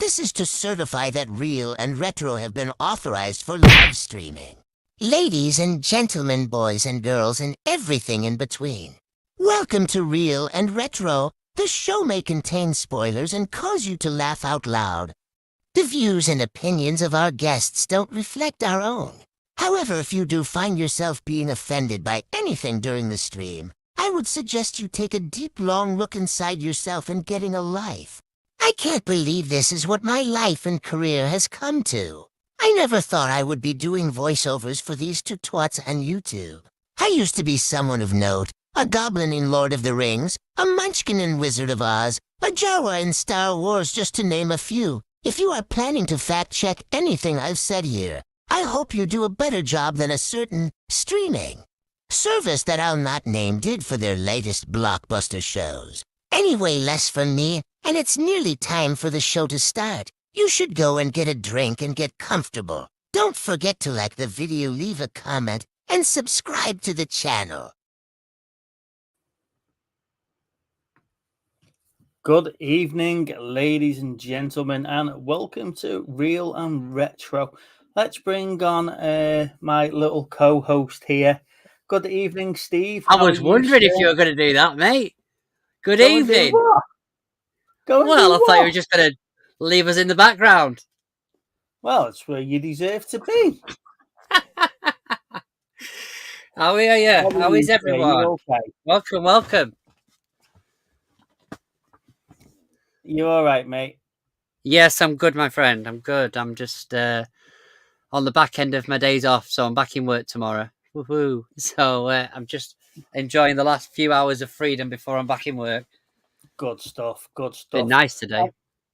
This is to certify that Real and Retro have been authorized for live streaming. Ladies and gentlemen, boys and girls, and everything in between. Welcome to Real and Retro. The show may contain spoilers and cause you to laugh out loud. The views and opinions of our guests don't reflect our own. However, if you do find yourself being offended by anything during the stream, I would suggest you take a deep, long look inside yourself and getting a life. I can't believe this is what my life and career has come to. I never thought I would be doing voiceovers for these two twats on YouTube. I used to be someone of note, a goblin in Lord of the Rings, a munchkin in Wizard of Oz, a Jawa in Star Wars, just to name a few. If you are planning to fact-check anything I've said here, I hope you do a better job than a certain streaming service that I'll not name did for their latest blockbuster shows. Anyway, less from me, and it's nearly time for the show to start. You should go and get a drink and get comfortable. Don't forget to like the video, leave a comment, and subscribe to the channel. Good evening, ladies and gentlemen, and welcome to Real and Retro. Let's bring on my little co-host here. Good evening, Steve. I was wondering if you were going to do that, mate. Good evening. Well, I thought you were just going to leave us in the background. Well, it's where you deserve to be. How are you? How is everyone? Okay? Welcome. You all right, mate? Yes, I'm good, my friend. I'm good. I'm just on the back end of my days off, so I'm back in work tomorrow. Woohoo! So I'm just enjoying the last few hours of freedom before I'm back in work. Good stuff. Been nice today.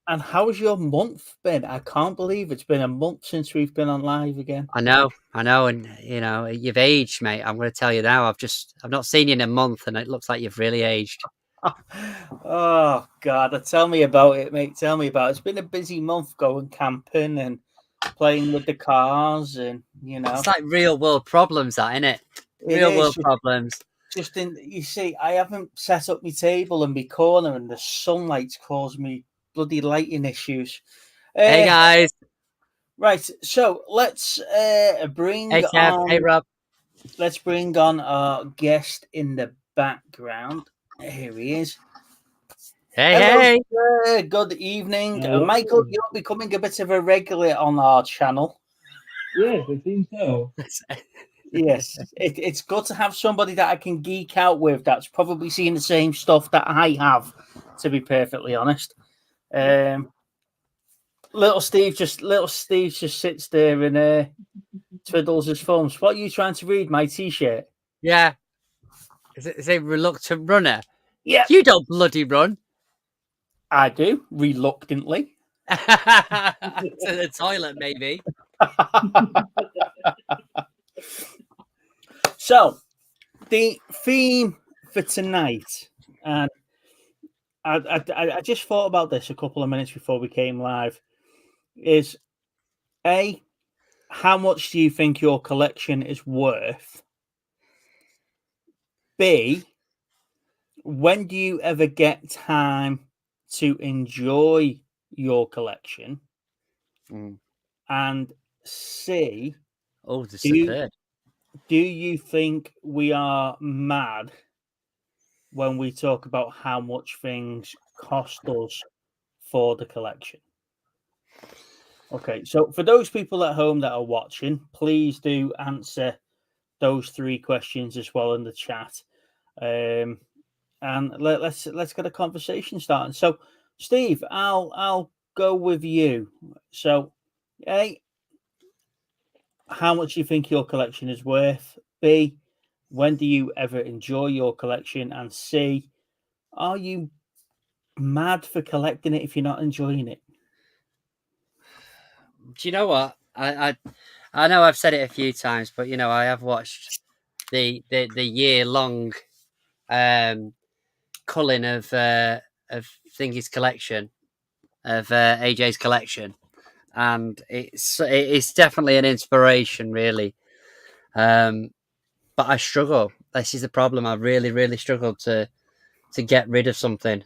And how's your month been? I can't believe it's been a month since we've been on live again. I know, and you know, you've aged, mate. I'm going to tell you now. I've not seen you in a month, and it looks like you've really aged. Oh God, tell me about it, mate. Tell me about it. It's been a busy month going camping and playing with the cars, and you know, it's like real world problems, that, isn't it? Real world problems. You see, I haven't set up my table in my corner, and the sunlight's caused me bloody lighting issues. Hey guys, right. So let's bring hey, Kev. on. Hey Rob. Let's bring on our guest in the background. Here he is. Hey. Good evening. Michael, you're becoming a bit of a regular on our channel. Yes, I think so. Yes, it's good to have somebody that I can geek out with that's probably seen the same stuff that I have, to be perfectly honest. Little Steve just sits there and twiddles his thumbs. What are you trying to read? My t-shirt? Yeah. Is it reluctant runner? Yeah. You don't bloody run. I do, reluctantly. To the toilet, maybe. So, the theme for tonight, and I just thought about this a couple of minutes before we came live, is A, how much do you think your collection is worth? B, when do you ever get time to enjoy your collection? And C, do you think we are mad when we talk about how much things cost us for the collection? Okay, so for those people at home that are watching, please do answer those three questions as well in the chat. And let's get a conversation started. So, Steve, I'll go with you. So, A, how much do you think your collection is worth? B, when do you ever enjoy your collection? And C, are you mad for collecting it if you're not enjoying it? Do you know what? I know I've said it a few times, but you know, I have watched the year-long culling of Thingy's collection, of AJ's collection, and it's definitely an inspiration, really. But I struggle. This is the problem. I really struggle to get rid of something.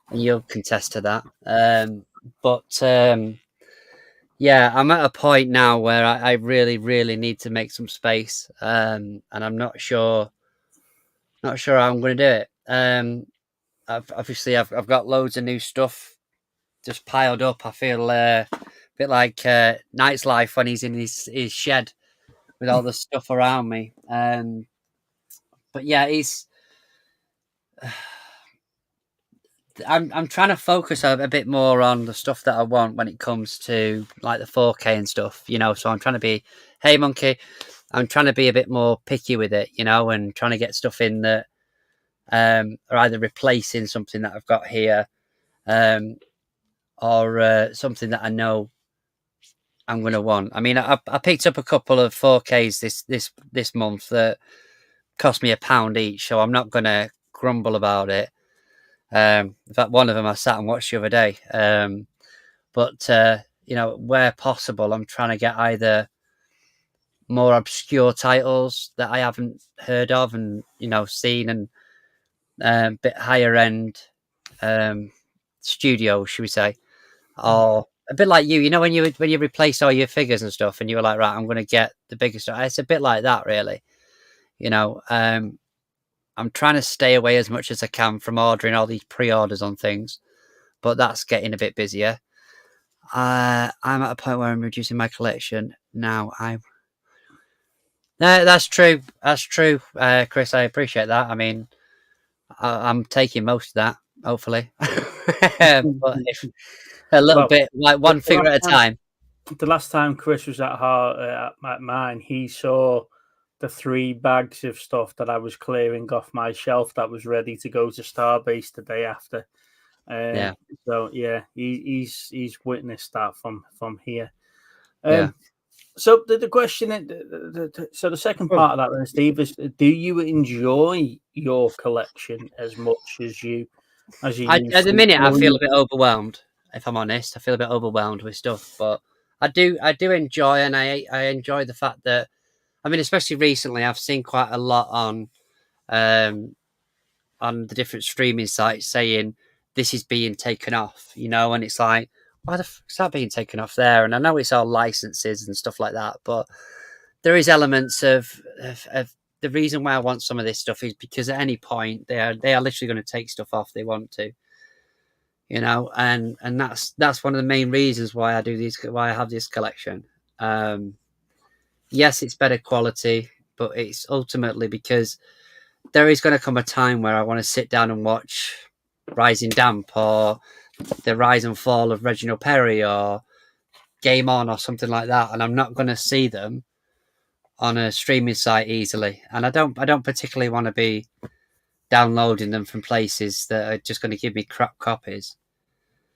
and you'll contest to that. Yeah, I'm at a point now where I really, really need to make some space, and I'm not sure how I'm going to do it. I've got loads of new stuff just piled up. I feel a bit like Knight's life when he's in his shed with all the stuff around me. But yeah, I'm trying to focus a bit more on the stuff that I want when it comes to like the 4K and stuff, you know. So I'm trying to be, hey monkey, I'm trying to be a bit more picky with it, you know, and trying to get stuff in that are either replacing something that I've got here, or something that I know I'm going to want. I mean, I picked up a couple of 4Ks this month that cost me £1 each, so I'm not going to grumble about it. In fact, one of them I sat and watched the other day. But you know, where possible, I'm trying to get either more obscure titles that I haven't heard of and, you know, seen, and a bit higher end studios, should we say, or a bit like you know, when you replace all your figures and stuff, and you were like, right, I'm going to get the biggest. It's a bit like that, really. You know, I'm trying to stay away as much as I can from ordering all these pre-orders on things, but that's getting a bit busier. I'm at a point where I'm reducing my collection now. That's true. That's true, Chris. I appreciate that. I mean, I'm taking most of that, hopefully, but if a little bit, like one figure at a time. The last time Chris was at mine, he saw the 3 bags of stuff that I was clearing off my shelf that was ready to go to Starbase the day after. Yeah. So yeah, he's witnessed that from here. Yeah. So the question, so the second part of that, then, Steve, is: do you enjoy your collection as much as you? At the minute, I feel a bit overwhelmed. If I'm honest, I feel a bit overwhelmed with stuff, but I do enjoy, and I enjoy the fact that, I mean, especially recently, I've seen quite a lot on the different streaming sites saying this is being taken off, you know, and it's like, why the fuck is that being taken off there? And I know it's all licenses and stuff like that, but there is elements of the reason why I want some of this stuff is because at any point they are literally going to take stuff off they want to, you know, and that's one of the main reasons why I have this collection. Yes, it's better quality, but it's ultimately because there is going to come a time where I want to sit down and watch Rising Damp or the rise and fall of Reginald Perry or Game On or something like that, and I'm not going to see them on a streaming site easily. And I don't particularly want to be downloading them from places that are just going to give me crap copies.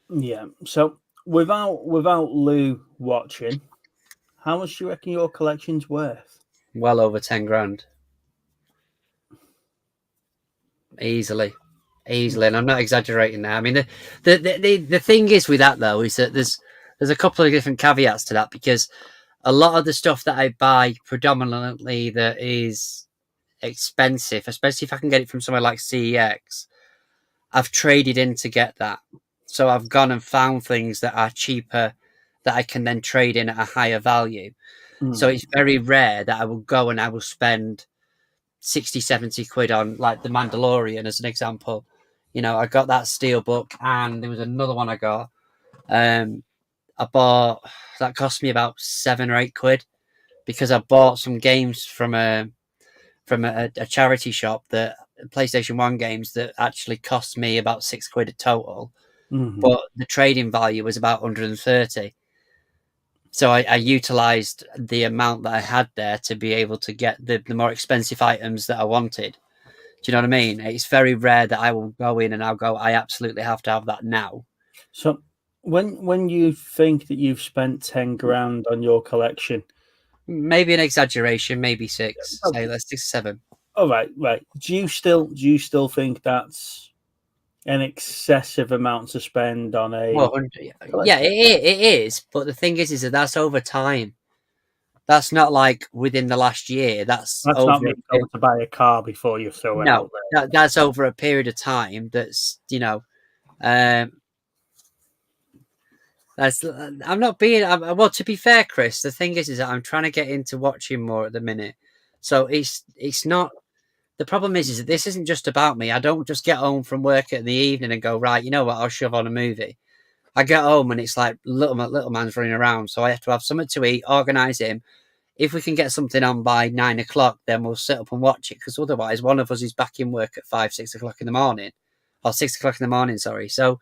Yeah. So without Lou watching, how much do you reckon your collection's worth? Well over 10 grand. Easily, and I'm not exaggerating now. I mean, the thing is with that though is that there's a couple of different caveats to that, because a lot of the stuff that I buy predominantly that is expensive, especially if I can get it from somewhere like CEX, I've traded in to get that. So I've gone and found things that are cheaper that I can then trade in at a higher value. So it's very rare that I will go and I will spend 60, 70 quid on like The Mandalorian as an example. You know, I got that Steelbook, and there was another one I got. I bought, that cost me about 7 or 8 quid, because I bought some games from a charity shop, that PlayStation 1 games that actually cost me about 6 quid a total. But the trading value was about 130. So I utilised the amount that I had there to be able to get the more expensive items that I wanted. Do you know what I mean? It's very rare that I will go in and I'll go, I absolutely have to have that now. So when you think that you've spent 10 grand on your collection, maybe an exaggeration, maybe 6. Say let's do 7. Oh, right. Do you still think that's an excessive amount to spend on a? Well, yeah, it is. But the thing is that that's over time. That's not like within the last year. That's over not me going to buy a car before you throw it out there. That's over a period of time. That's, you know, That's I'm not being well. To be fair, Chris, the thing is that I'm trying to get into watching more at the minute. So it's not. The problem is that this isn't just about me. I don't just get home from work in the evening and go, right, you know what, I'll shove on a movie. I get home and it's like little man's running around, so I have to have something to eat, organise him. If we can get something on by 9 o'clock, then we'll sit up and watch it. Because otherwise, one of us is back in work at 5-6 o'clock in the morning, or 6 o'clock in the morning. Sorry. So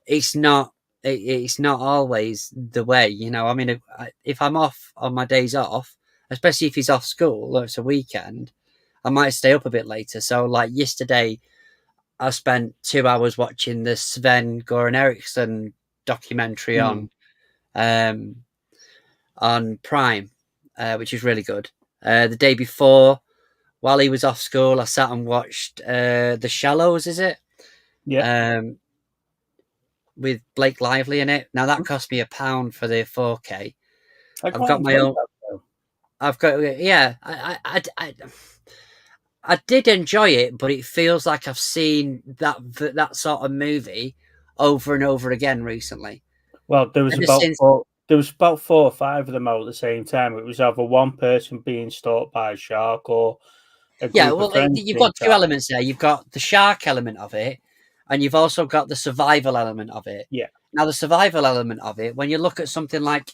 it's not. It's not always the way, you know. I mean, if I'm off on my days off, especially if he's off school or it's a weekend, I might stay up a bit later. So, like yesterday, I spent 2 hours watching the Sven Goran Eriksson documentary on Prime, which is really good. The day before, while he was off school, I sat and watched The Shallows. Is it? Yeah. With Blake Lively in it. Now that cost me £1 for the 4K. I've got my own. I've got I did enjoy it, but it feels like I've seen that sort of movie over and over again recently. Well, there was about 4 or 5 of them out at the same time. It was either one person being stalked by a shark or a group of friends. You've got two elements there. You've got the shark element of it, and you've also got the survival element of it. Yeah. Now, the survival element of it, when you look at something like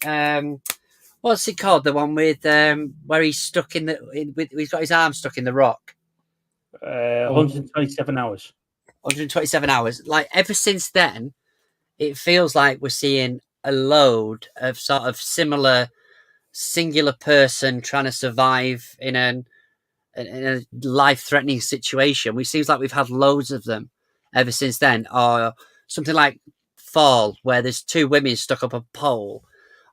what's it called? The one with where he's stuck he's got his arm stuck in the rock. 127 hours. 127 hours. Like ever since then, it feels like we're seeing a load of sort of similar singular person trying to survive in a life-threatening situation. It seems like we've had loads of them ever since then. Or something like Fall, where there's 2 women stuck up a pole,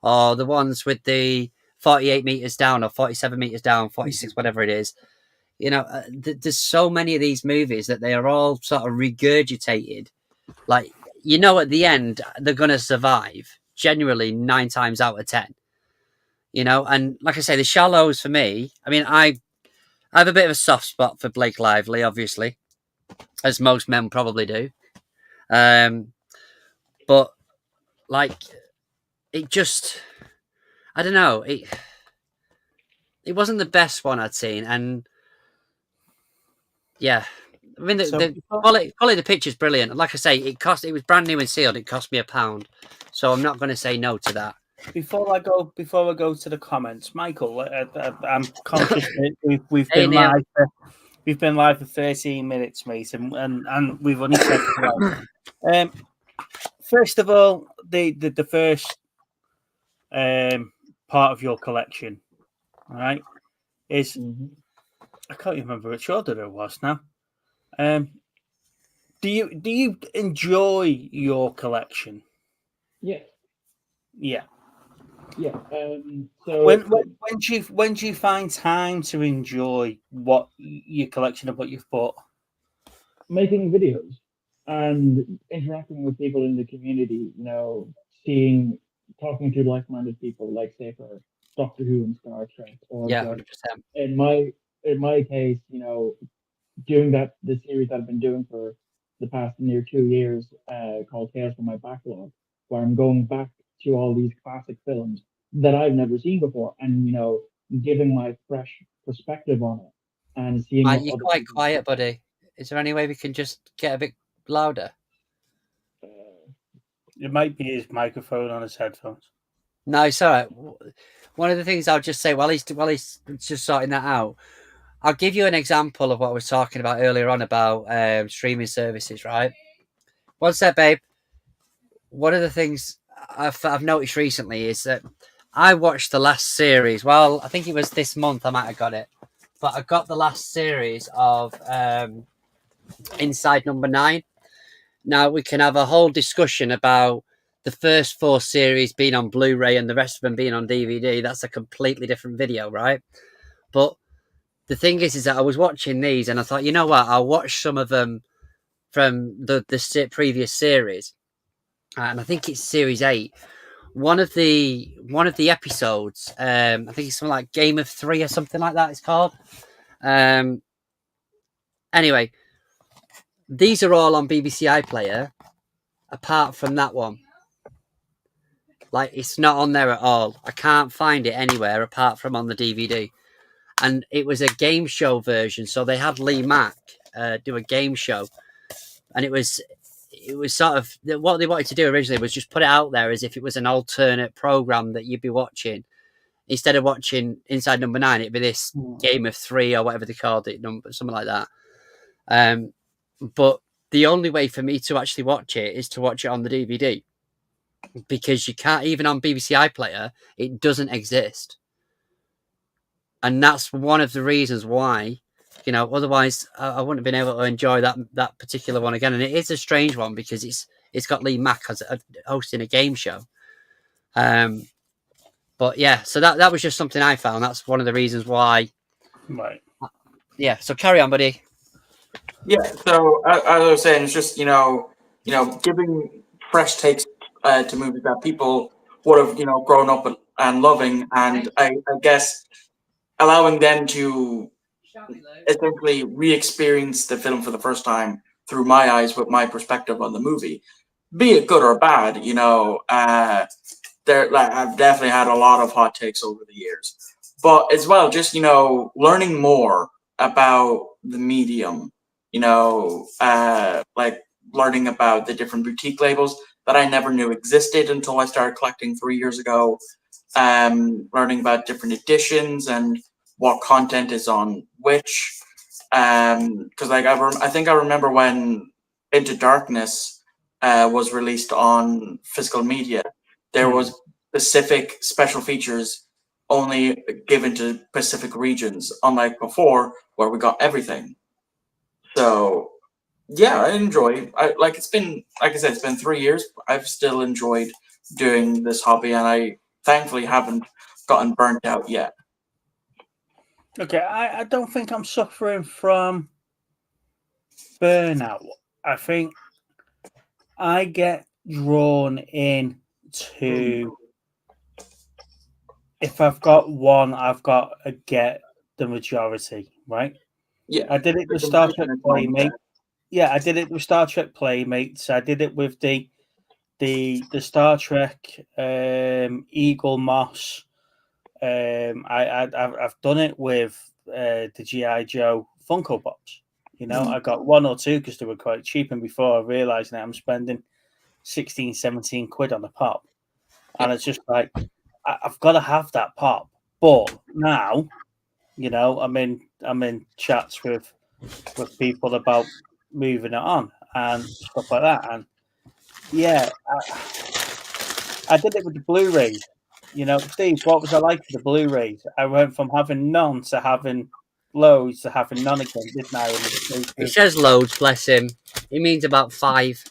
or the ones with the 48 meters down or 47 meters down, 46, whatever it is. You know, there's so many of these movies that they are all sort of regurgitated. Like, you know, at the end, they're going to survive, generally 9 times out of 10. You know, and like I say, The Shallows for me, I mean, I have a bit of a soft spot for Blake Lively, obviously, as most men probably do. But, like, it just, I don't know, it wasn't the best one I'd seen, and yeah, I mean, the quality of the picture's brilliant. And like I say, it was brand new and sealed. It cost me £1, so I'm not going to say no to that. Before I go to the comments, Michael, I'm conscious that we've been live. We've been live for 13 minutes, mate, and we've only said first of all, the first part of your collection, all right, is I can't remember which order it was now. Do you enjoy your collection? Yeah. Yeah. Yeah. So when do you find time to enjoy what your collection of what you've bought? Making videos and interacting with people in the community, you know, talking to like-minded people, like say for Doctor Who and Star Trek, or 100%. in my case, you know, doing the series that I've been doing for the past near 2 years, called Tales from My Backlog, where I'm going back to all these classic films that I've never seen before, and you know, giving my fresh perspective on it, and seeing. You're quite quiet, buddy. Is there any way we can just get a bit louder? It might be his microphone on his headphones. No, it's all right. One of the things I'll just say while he's just sorting that out, I'll give you an example of what I was talking about earlier on about streaming services, right? One sec, babe. One of the things I've noticed recently is that I watched the last series. Well, I think it was this month I might have got it. But I got the last series of Inside Number 9. Now, we can have a whole discussion about the first 4 series being on Blu-ray and the rest of them being on DVD. That's a completely different video, right? But the thing is that I was watching these and I thought, you know what? I'll watch some of them from the previous series. And I think it's series 8. One of the episodes, I think it's something like Game of 3 or something like that it's called. Anyway, these are all on BBC iPlayer, apart from that one. Like, it's not on there at all. I can't find it anywhere apart from on the DVD. And it was a game show version, so they had Lee Mack do a game show, and it was sort of what they wanted to do originally was just put it out there as if it was an alternate program that you'd be watching. Instead of watching Inside Number 9, it'd be this Game of Three or whatever they called it, something like that. But the only way for me to actually watch it is to watch it on the DVD, because you can't, even on BBC iPlayer, it doesn't exist. And that's one of the reasons why, you know, otherwise I wouldn't have been able to enjoy that particular one again. And it is a strange one because it's got Lee Mack as hosting a game show. But yeah, so that was just something I found. That's one of the reasons why. Right. Yeah. So carry on, buddy. Yeah. So as I was saying, it's just giving fresh takes to movies that people would have grown up and loving, and I guess allowing them to essentially re-experience the film for the first time through my eyes with my perspective on the movie, be it good or bad. I've definitely had a lot of hot takes over the years, but as well, just learning more about the medium. Like learning about the different boutique labels that I never knew existed until I started collecting 3 years ago. Learning about different editions and what content is on which. Because I think I remember when Into Darkness was released on physical media, there was specific special features only given to Pacific regions, unlike before where we got everything. So yeah, I enjoy. It's been, like I said, it's been 3 years. I've still enjoyed doing this hobby, and I thankfully haven't gotten burnt out yet. Okay, I don't think I'm suffering from burnout. I think I get drawn in to, if I've got one, I've got to get the majority, right? Yeah, I did it with Star Trek Playmates. Yeah, I did it with Star Trek Playmates. I did it with the Star Trek Eagle Moss. I've done it with the G.I. Joe Funko Pops. I got one or two because they were quite cheap, and before I realised that I'm spending 16, 17 quid on a pop, and it's just like I've got to have that pop. But now, I'm in chats with people about moving it on and stuff like that, and yeah, I did it with the Blu-rays. Steve, what was I like for the Blu-rays? I went from having none to having loads to having none again, didn't I? He says loads, bless him. He means about 5.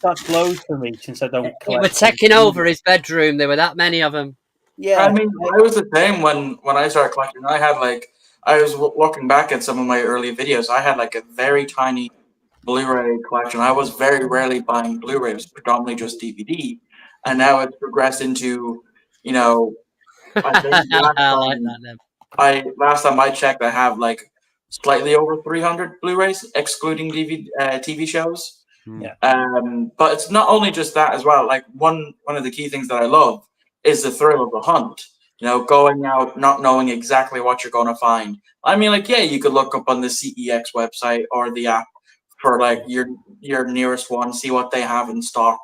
That's loads for me since I don't collect. They were taking over his bedroom. There were that many of them. Yeah, I mean, I was the same when I started collecting. I was looking back at some of my early videos. I had a very tiny Blu-ray collection. I was very rarely buying Blu-rays, predominantly just DVD. And now it's progressed into, I think last time I checked, I have slightly over 300 Blu-rays, excluding TV shows. Yeah. But it's not only just that as well. One of the key things that I love is the thrill of the hunt. Going out, not knowing exactly what you're going to find. I mean, you could look up on the CEX website or the app for your nearest one, see what they have in stock.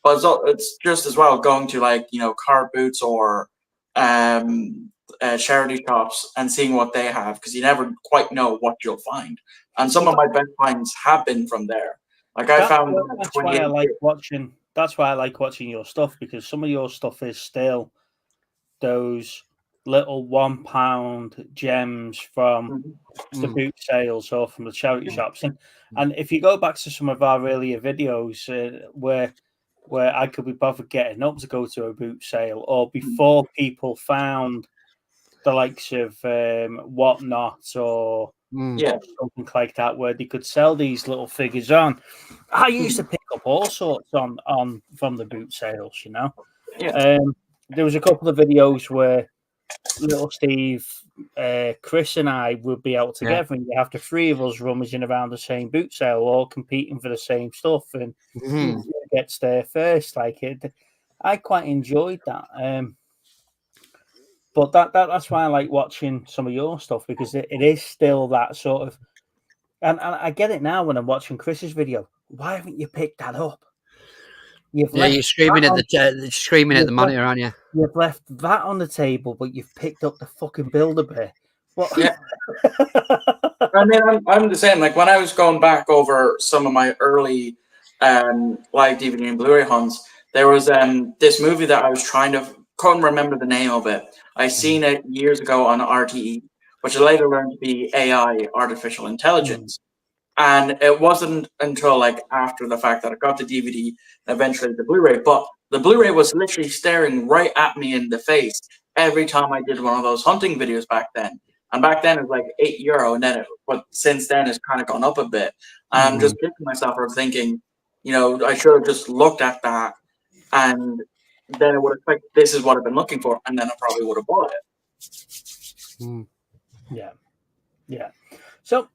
But it's just as well going to car boots or charity shops and seeing what they have, because you never quite know what you'll find. And some of my best finds have been from there. I found that's why I like watching. That's why I like watching your stuff, because some of your stuff is still those little £1 gems from the boot sales or from the charity shops. And if you go back to some of our earlier videos where I could be bothered getting up to go to a boot sale, or before people found the likes of Whatnot or something like that, where they could sell these little figures on, I used to pick up all sorts on from the boot sales. There was a couple of videos where little Steve Chris and I would be out together, and you have the three of us rummaging around the same boot sale, all competing for the same stuff, and who gets there first. Like it, I quite enjoyed that. But that's why I like watching some of your stuff, because it is still that sort of, and I get it now when I'm watching Chris's video. Why haven't you picked that up? You're screaming at the monitor, aren't you? You've left that on the table, but you've picked up the fucking Build-A-Bear. What? Yeah. I mean, I'm the same. Like when I was going back over some of my early live DVD and Blu-ray hunts, there was this movie that I was couldn't remember the name of it. I seen it years ago on RTE, which later learned to be AI, artificial intelligence. And it wasn't until like after the fact that I got the DVD and eventually the Blu-ray. But the Blu-ray was literally staring right at me in the face every time I did one of those hunting videos back then. And back then it was like €8, and then but since then it's kind of gone up a bit. I'm just kicking myself for thinking, I should have just looked at that, and then I would have like, this is what I've been looking for, and then I probably would have bought it. Yeah. So,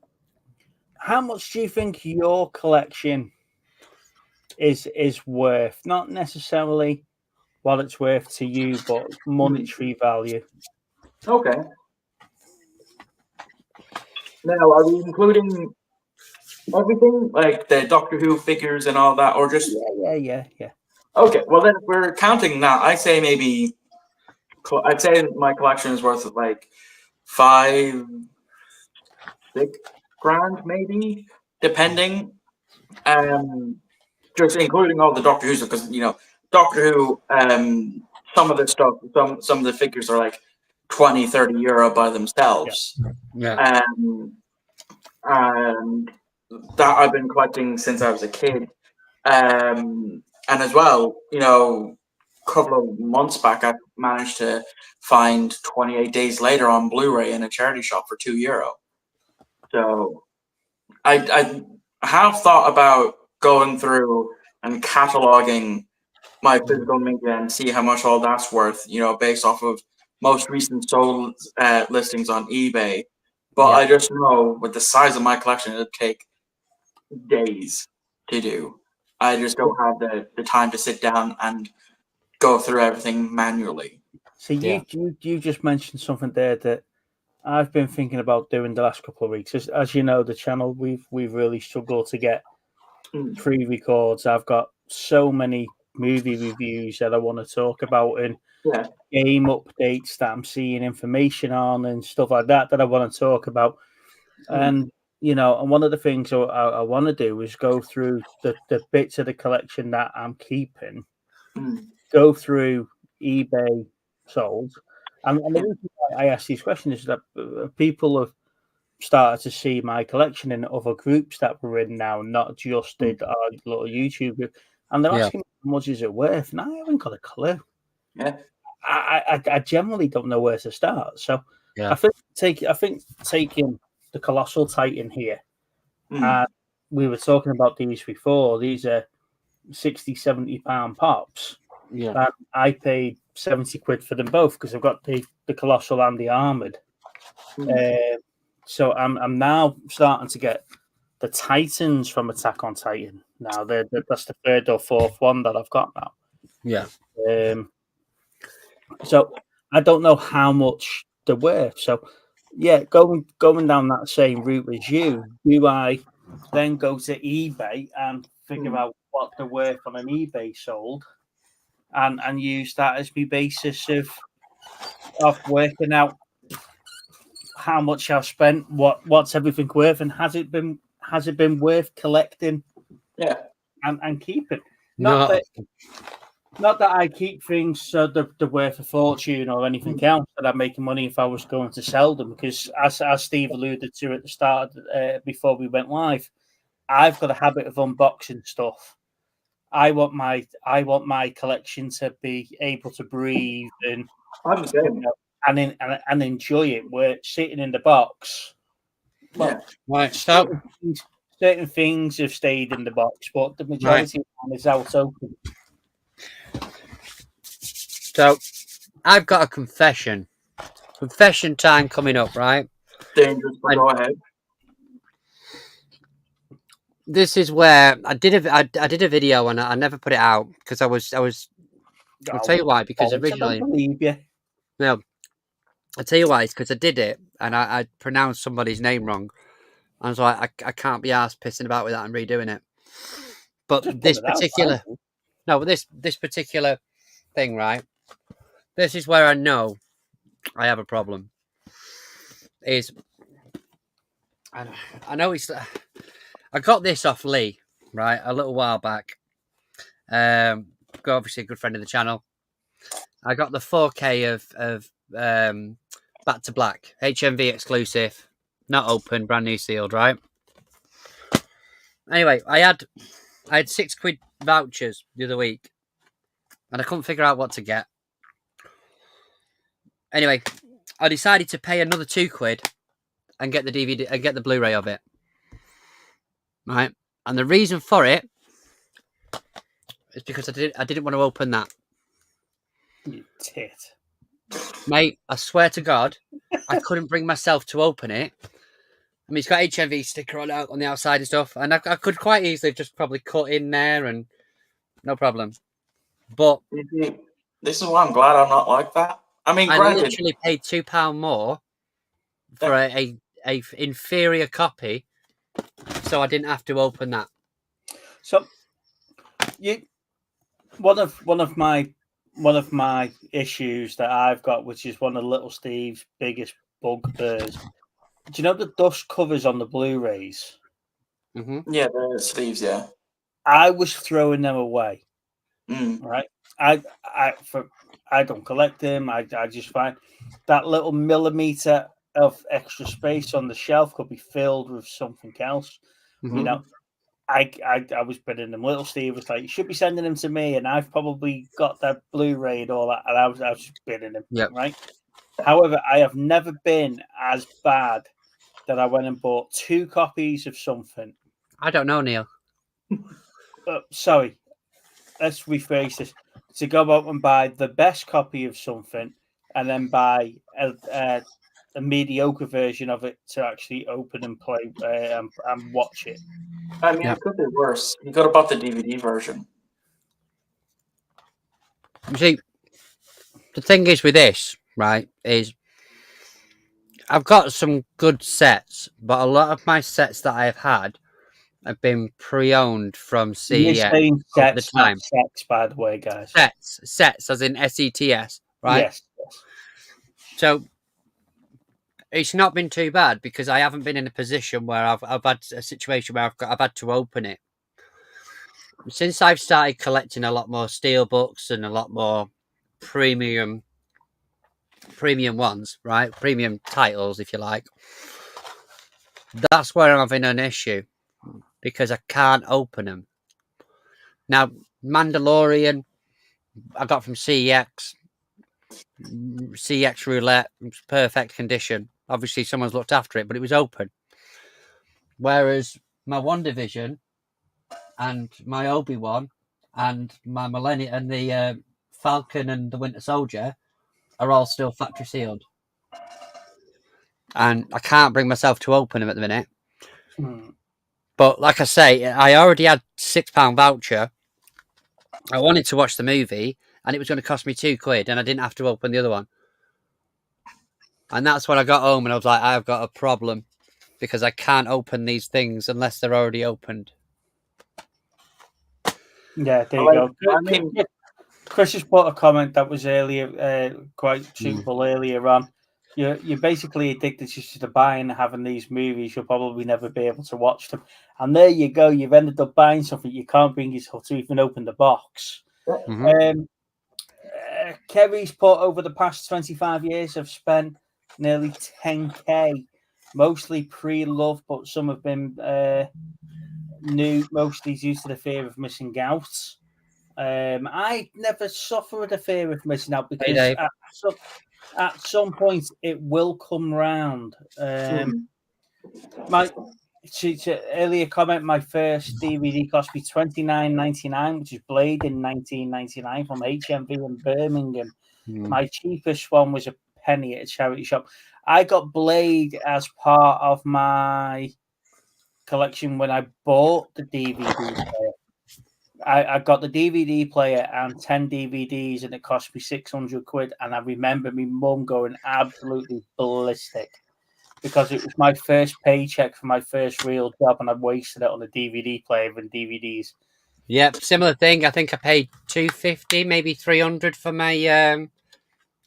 how much do you think your collection is worth? Not necessarily what it's worth to you, but monetary value. Okay. Now, are we including everything, like the Doctor Who figures and all that, or just? Yeah. Okay, well then, if we're counting that, I'd say my collection is worth like $5-6 grand, maybe, depending. Just including all the Doctor Who's, because Doctor Who, some of the stuff, some of the figures are like €20-30 by themselves. Yeah. And that I've been collecting since I was a kid. And as well, a couple of months back, I managed to find 28 Days Later on Blu-ray in a charity shop for €2. So I have thought about going through and cataloging my physical media and see how much all that's worth, based off of most recent sold listings on eBay. But I just know with the size of my collection, it'd take days to do. I just don't have the time to sit down and go through everything manually. So you just mentioned something there that I've been thinking about doing the last couple of weeks. As you know, the channel, we've really struggled to get pre-records. I've got so many movie reviews that I want to talk about, and game updates that I'm seeing information on and stuff like that I want to talk about. And and one of the things I want to do is go through the bits of the collection that I'm keeping, go through eBay sold. And the reason why I ask these questions is that people have started to see my collection in other groups that we're in now, not just in our little YouTube group. And they're asking me, how much is it worth? And I haven't got a clue. Yeah. I generally don't know where to start. So I think taking the Colossal Titan here, and we were talking about these before. These are £60-70 pops. Yeah. And I paid £70 for them both because I've got the Colossal and the Armored. So I'm now starting to get the Titans from Attack on Titan. Now that's the third or fourth one that I've got now. Yeah. So I don't know how much they're worth. So going down that same route as you, do I then go to eBay and figure out what they're worth on an eBay sold, and use that as my basis of working out how much I've spent, what's everything worth, and has it been worth collecting? Yeah. And keeping. Not that I keep things so they're worth a fortune or anything else, that I'm making money if I was going to sell them, because as Steve alluded to at the start, before we went live, I've got a habit of unboxing stuff. I want my collection to be able to breathe and and enjoy it. Where sitting in the box, Right. So certain things have stayed in the box, but the majority of them is out open. So I've got a confession confession time coming up, right? Dangerous, but go ahead. This is where I did a video and I never put it out because I was. I'll tell you why. Because I don't originally, believe you. no, I'll tell you why. It's because I did it and I pronounced somebody's name wrong. I was like, I can't be arsed pissing about with that and redoing it. But Just this put it out, particular, fine. no, but this particular thing, right? This is where I know I have a problem. Is I know it's. I got this off Lee, right, a little while back. Obviously a good friend of the channel. I got the 4K of Back to Black, HMV exclusive, not open, brand new sealed, right? Anyway, I had £6 vouchers the other week, and I couldn't figure out what to get. Anyway, I decided to pay another £2 and get the DVD and get the Blu-ray of it. Right, and the reason for it is because I didn't want to open that. You tit. Mate, I swear to God, I couldn't bring myself to open it. I mean, it's got HMV sticker on the outside and stuff, and I could quite easily just probably cut in there and no problem. But This is why I'm glad I'm not like that. I mean, I granted, literally paid £2 more for a inferior copy, so I didn't have to open that. So, one of my issues that I've got, which is one of Little Steve's biggest bugbears. Do you know the dust covers on the Blu-rays? Mm-hmm. yeah, the sleeves, yeah. I was throwing them away. Mm. Right? I don't collect them. I just find that little millimeter of extra space on the shelf could be filled with something else. Mm-hmm. You know, I was bidding them. Little Steve was like, "You should be sending them to me," and I've probably got that Blu-ray and all that, and I was just bidding them. Yep. Right. However, I have never been as bad that I went and bought 2 copies of something. I don't know, Neil. Sorry, let's rephrase this. To go out and buy the best copy of something, and then buy a mediocre version of it to actually open and play and watch it. I mean, Yeah. it could be worse. You could have bought the DVD version. You see, the thing is with this, right, is I've got some good sets, but a lot of my sets that I've had have been pre-owned from You're CES saying at the sets, not time. sex, by the way, guys. Sets, as in SETS, right? Yes. So it's not been too bad because I haven't been in a position where I've had a situation where I've had to open it. Since I've started collecting a lot more steelbooks and a lot more premium ones, right? Premium titles, if you like. That's where I'm having an issue because I can't open them. Now, Mandalorian, I got from CEX Roulette, perfect condition. Obviously, someone's looked after it, but it was open. Whereas my WandaVision and my Obi-Wan and my Millennium and the Falcon and the Winter Soldier are all still factory sealed. And I can't bring myself to open them at the minute. But like I say, I already had £6 voucher. I wanted to watch the movie and it was going to cost me £2 and I didn't have to open the other one. And that's when I got home and I was like, I've got a problem because I can't open these things unless they're already opened. Yeah, there you go. I mean, Chris has put a comment that was earlier, quite suitable earlier on. You're basically addicted to buying and having these movies. You'll probably never be able to watch them. And there you go. You've ended up buying something you can't bring yourself to even open the box. Mm-hmm. Kerry's put over the past 25 years, I've spent nearly 10k, mostly pre-love, but some have been new, mostly due to the fear of missing out. I never suffered a fear of missing out because at some point it will come round. My earlier comment, my first DVD cost me $29.99, which is Blade in 1999 from HMV in Birmingham. My cheapest one was a penny at a charity shop. I got Blade as part of my collection when I bought the DVD player. I got the DVD player and 10 DVDs, and it cost me 600 quid. And I remember my mum going absolutely ballistic because it was my first paycheck for my first real job, and I wasted it on a DVD player and DVDs. Yep, similar thing. I think I paid $250, maybe $300 for my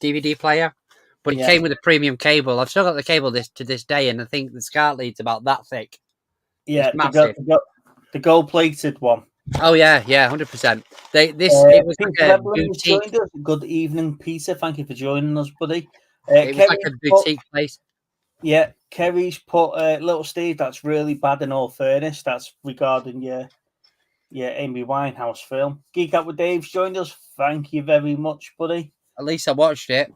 DVD player, but it came with a premium cable. I've still got the cable to this day, and I think the SCART lead's about that thick. Yeah, it's massive. The gold-plated one. Oh yeah, 100%. It was like a boutique. Good evening, Peter. Thank you for joining us, buddy. It was like a boutique place. Yeah, Kerry's put Little Steve. That's really bad. In all fairness, that's regarding your Amy Winehouse film. Geek Out with Dave's joined us. Thank you very much, buddy. At least I watched it.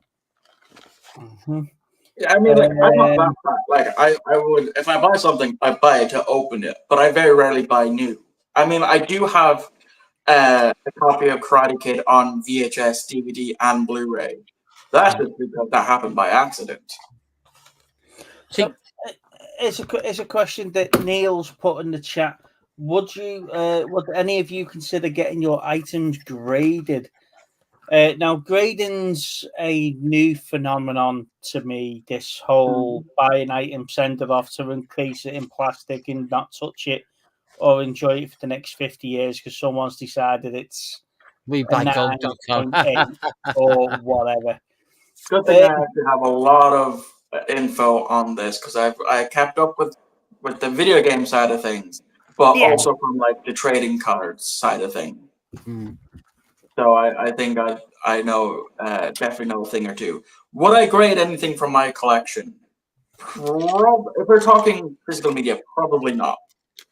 Mm-hmm. Yeah, I mean, I'm not that bad. Like, I would, if I buy something, I buy it to open it, but I very rarely buy new. I mean, I do have a copy of Karate Kid on VHS, DVD, and Blu-ray. That's just because that happened by accident. So, it's a question that Neil's put in the chat. Would any of you consider getting your items graded? Now, grading's a new phenomenon to me. This whole buy an item, send it off to encase it in plastic and not touch it or enjoy it for the next 50 years because someone's decided it's WeBuyGold.com or whatever. Good thing I actually have a lot of info on this because I kept up with the video game side of things, but also from like the trading cards side of things. So I think I know definitely know a thing or two. Would I grade anything from my collection? If we're talking physical media, probably not,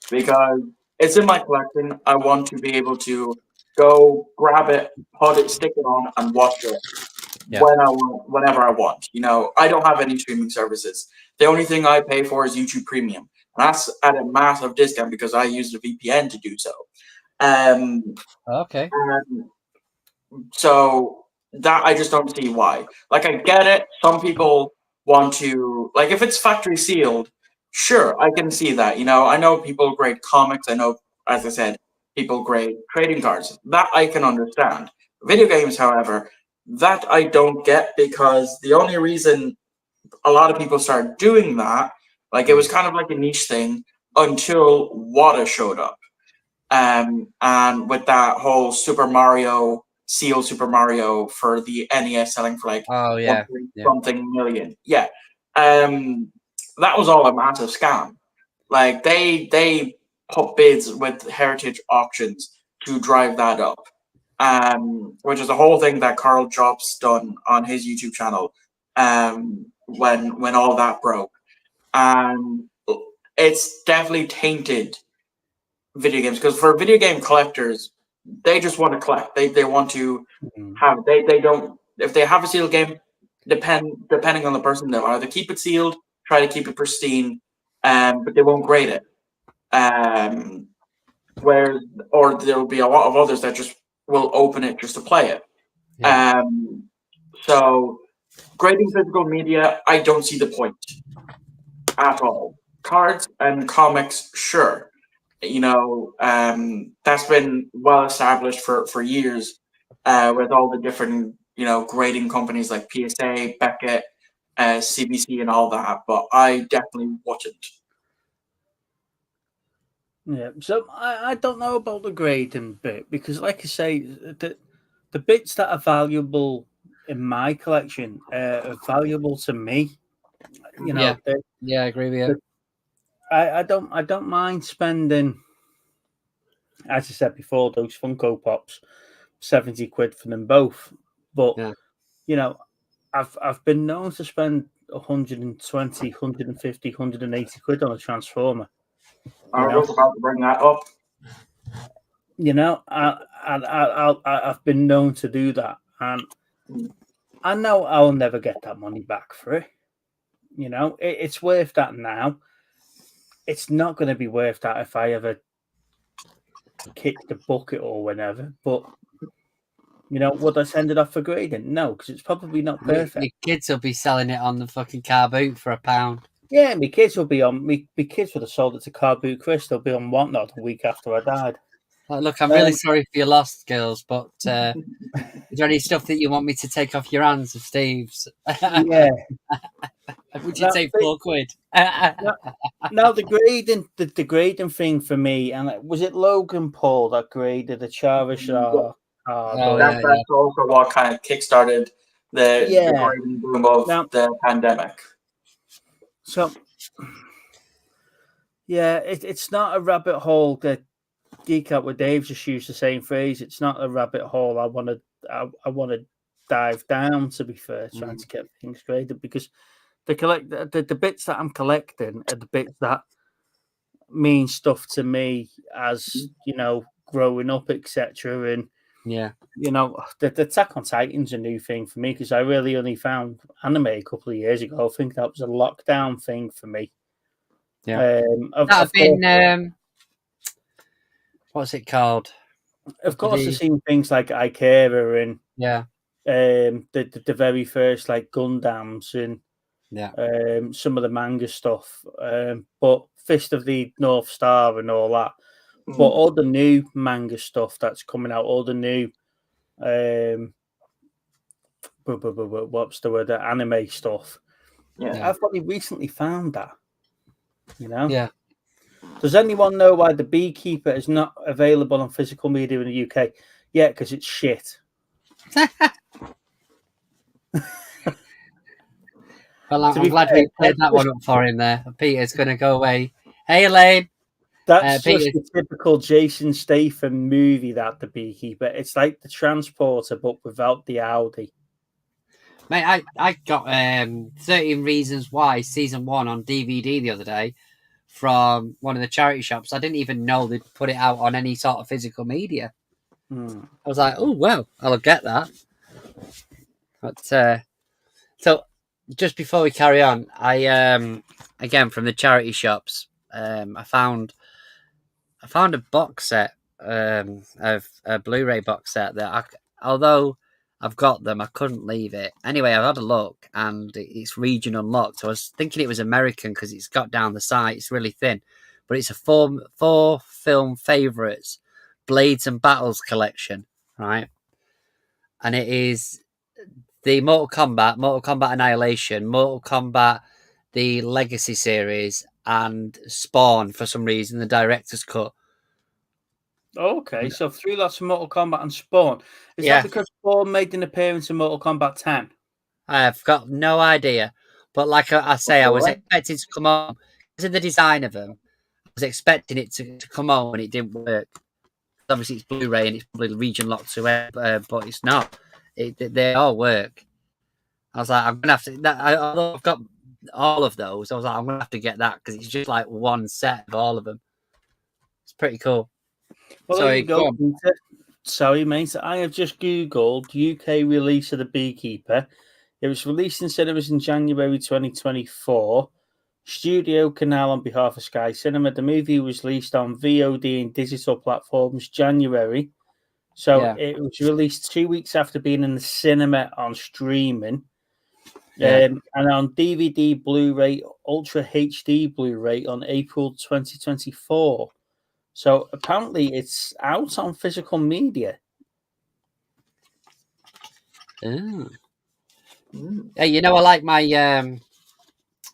because it's in my collection. I want to be able to go grab it, put it, stick it on, and watch it whenever I want. You know, I don't have any streaming services. The only thing I pay for is YouTube Premium, and that's at a massive discount because I use the VPN to do so. Okay. So that I just don't see why. Like, I get it. Some people want to, like, if it's factory sealed, sure, I can see that. You know, I know people grade comics. I know, as I said, people grade trading cards. That I can understand. Video games, however, that I don't get, because the only reason a lot of people started doing that, like, it was kind of like a niche thing until Wata showed up. And with that whole Super Mario, sealed Super Mario for the NES selling for like something million. Yeah. That was all a massive scam. Like, they put bids with heritage auctions to drive that up. Which is a whole thing that Carl Jobs done on his YouTube channel when all that broke. And it's definitely tainted video games, because for video game collectors, they just want to collect. They want to have, they don't, if they have a sealed game, depending on the person, they'll either keep it sealed, try to keep it pristine, but they won't grade it. Or there'll be a lot of others that just will open it just to play it. So grading physical media, I don't see the point at all. Cards and comics, sure. You know, that's been well established for years with all the different, you know, grading companies like PSA, Beckett, CBC, and all that. But I definitely wouldn't. Yeah, so I don't know about the grading bit, because, like I say, the bits that are valuable in my collection are valuable to me. You know, I agree with you. I don't mind spending, as I said before, those Funko Pops, 70 quid for them both. But you know, I've been known to spend 120, 150, 180 quid on a Transformer. I was about to bring that up. You know, I've been known to do that, and I know I'll never get that money back for it. You know, it's worth that now. It's not going to be worth that if I ever kick the bucket or whenever. But You know, would I send it off for grading? No, because it's probably not Your perfect. kids will be selling it on the fucking car boot for £1. Yeah, my kids will be on. My kids would have sold it to Car Boot Chris. They'll be on Whatnot a week after I died. Like, look, I'm really Um, sorry for your loss, girls, but is there any stuff that you want me to take off your hands of Steve's? Yeah. Would you take £4? Now the grading, the grading thing for me, and was it Logan Paul that graded the Charizard card? Oh, or- yeah. That's also what kind of kickstarted the Yeah. grading boom of Now- the pandemic. So, yeah, it's not a rabbit hole that Geek Out with Dave just used the same phrase. It's not a rabbit hole I want to dive down, to be fair, trying to get things graded, because the bits that I'm collecting are the bits that mean stuff to me as, you know, growing up, etc. And Yeah. you know, the Attack on Titan's a new thing for me, because I really only found anime a couple of years ago. I think that was a lockdown thing for me. Yeah. Of That have course, been, what's it called? of course, I've seen things like Ikera and Yeah. the very first like Gundams and Yeah. some of the manga stuff. But Fist of the North Star and all that. But all the new manga stuff that's coming out, all the new what's the word? Anime stuff. Yeah. I've only recently found that. You know. Yeah. Does anyone know why the Beekeeper is not available on physical media in the UK? Yeah, because it's shit. Well, I'm glad fair, we played that one up for him there. Peter's going to go away. Hey, Elaine. That's just Peter. the typical Jason Statham movie, that the Beekeeper. It's like the Transporter, but without the Audi. Mate, I got 13 Reasons Why Season 1 on DVD the other day from one of the charity shops. I didn't even know they'd put it out on any sort of physical media. I was like, oh, well, I'll get that. But so just before we carry on, I again from the charity shops, I found a box set of a Blu-ray box set that although I've got them, I couldn't leave it. Anyway, I've had a look and it's region unlocked. I was thinking it was American because it's got down the side. It's really thin, but it's a four film favorites Blades and Battles collection, right? And it is the Mortal Kombat Annihilation, Mortal Kombat the Legacy series, and Spawn for some reason, the director's cut. Okay, so three lots of Mortal Kombat and Spawn. Is Yeah. that because Spawn made an appearance in Mortal Kombat 10? I've got no idea. But like I say, I was expecting to come on. Because of the design of them, I was expecting it to come on and it didn't work. Obviously, it's Blu-ray and it's probably region locked to it, but it's not. They all work. I was like, I'm going to have to... although I've got all of those, I was like, I'm going to have to get that because it's just like one set of all of them. It's pretty cool. Well, Sorry, there you go, go on. Peter. Sorry, mate. I have just Googled UK release of The Beekeeper. It was released in cinemas in January 2024. Studio Canal on behalf of Sky Cinema. The movie was released on VOD and digital platforms January. So Yeah. it was released 2 weeks after being in the cinema on streaming. Yeah. And on DVD, Blu-ray, Ultra HD Blu-ray on April 2024. So apparently it's out on physical media. Ooh. Hey, you know, I like my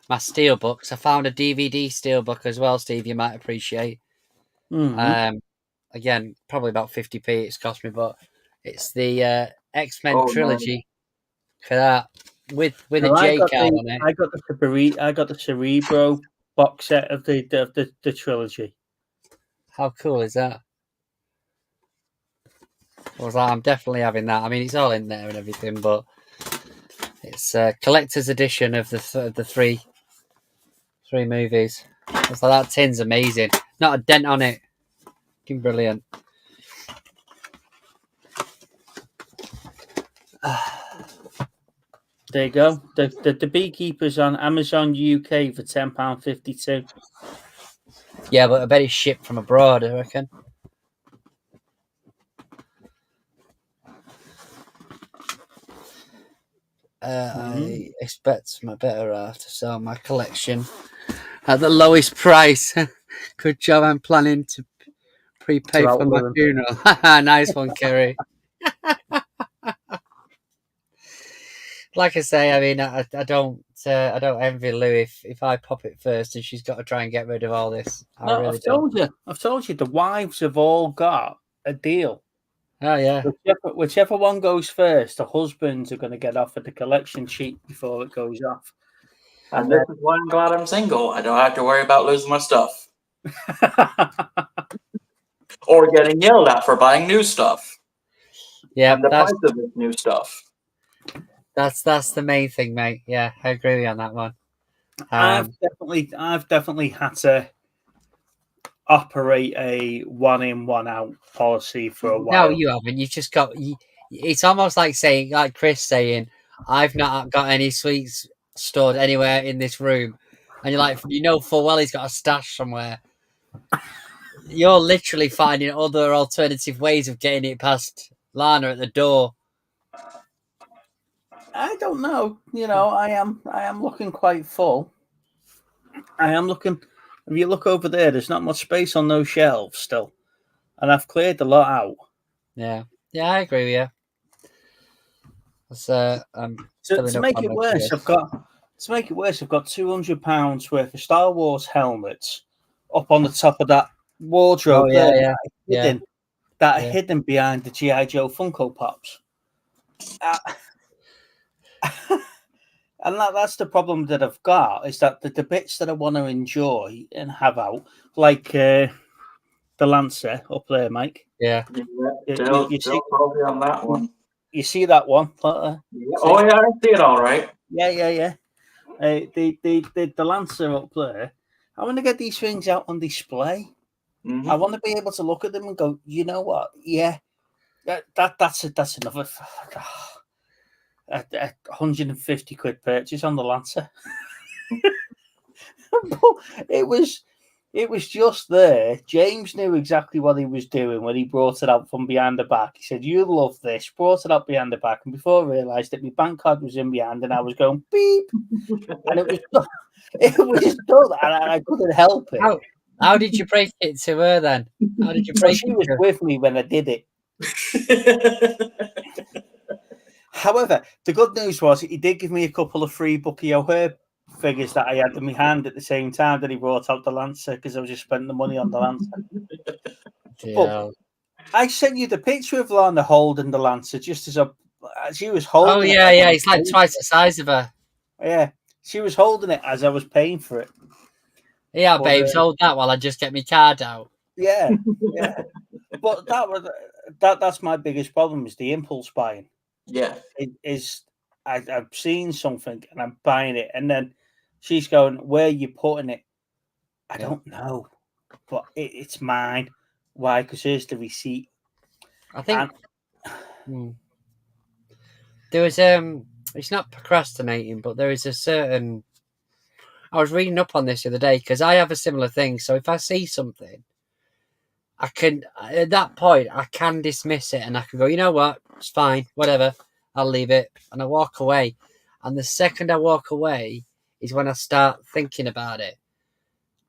my steelbooks. I found a DVD steelbook as well, Steve. You might appreciate. Again, probably about 50p. It's cost me, but it's the X-Men trilogy for that with a J card on it. I got the Cerebro box set of the trilogy. How cool is that? I was like, I'm definitely having that. I mean, it's all in there and everything, but it's a collector's edition of the three movies. I was like, that tin's amazing. Not a dent on it. Fucking brilliant. There you go. The Beekeeper's on Amazon UK for £10.52. Yeah, but I bet it's shipped from abroad, I reckon. I expect my better half to sell my collection at the lowest price. Good job. I'm planning to prepay To for my outlive him. funeral. Nice one, Kerry. Like I say, I mean, I don't envy Lou if I pop it first and she's got to try and get rid of all this. I No, really I've don't. told you. I've told you. The wives have all got a deal. Oh yeah, Whichever one goes first, the husbands are going to get offered the collection sheet before it goes off. And this is why I'm glad I'm single. I don't have to worry about losing my stuff or getting yelled at for buying new stuff. yeah. And the price of this new stuff. That's the main thing, mate. Yeah, I agree with you on that one. I've definitely had to operate a one in, one out policy for a while. No, you haven't. You've just got. It's almost like saying, like Chris saying, "I've not got any sweets stored anywhere in this room," and you're like, you know full well he's got a stash somewhere. You're literally finding other alternative ways of getting it past Lana at the door. I don't know. You know, I am looking quite full. I am looking. If you look over there, there's not much space on those shelves still, and I've cleared a lot out. Yeah, I agree with you. To make it worse, I've got £200 worth of Star Wars helmets up on the top of that wardrobe. Oh, yeah, there, yeah. that are hidden behind the G.I. Joe Funko Pops. And that's the problem that I've got, is that the bits that I want to enjoy and have out, like the Lancer up there, Mike. Yeah. You see probably on that one. You see that one? Oh yeah, I see it all right. Yeah. The Lancer up there. I want to get these things out on display. Mm-hmm. I want to be able to look at them and go, you know what? Yeah, that's another £150 purchase on the Lancer. But it was just there. James knew exactly what he was doing when he brought it out from behind the back. He said, "You love this." Brought it out behind the back, and before I realised it, my bank card was in behind, and I was going beep, and it was done, and I couldn't help it. How did you break it to her then? How did you break She was with me when I did it. However, the good news was he did give me a couple of free Bucky O'Hare figures that I had in my hand at the same time that he brought out the Lancer, because I was just spending the money on the Lancer. But I sent you the picture of Lana holding the Lancer just as she was holding. Oh yeah, it's like twice the size of her. Yeah, she was holding it as I was paying for it. Yeah, but, babes, hold that while I just get my card out. Yeah. But that's my biggest problem, is the impulse buying. Yeah, I've seen something and I'm buying it, and then she's going, "Where are you putting it?" I don't know, but it's mine. Why? Because here's the receipt. I think there was it's not procrastinating, but there is a certain. I was reading up on this the other day because I have a similar thing. So if I see something, I can at that point I can dismiss it and I can go, you know what, it's fine, whatever. I'll leave it, and I walk away. And the second I walk away is when I start thinking about it,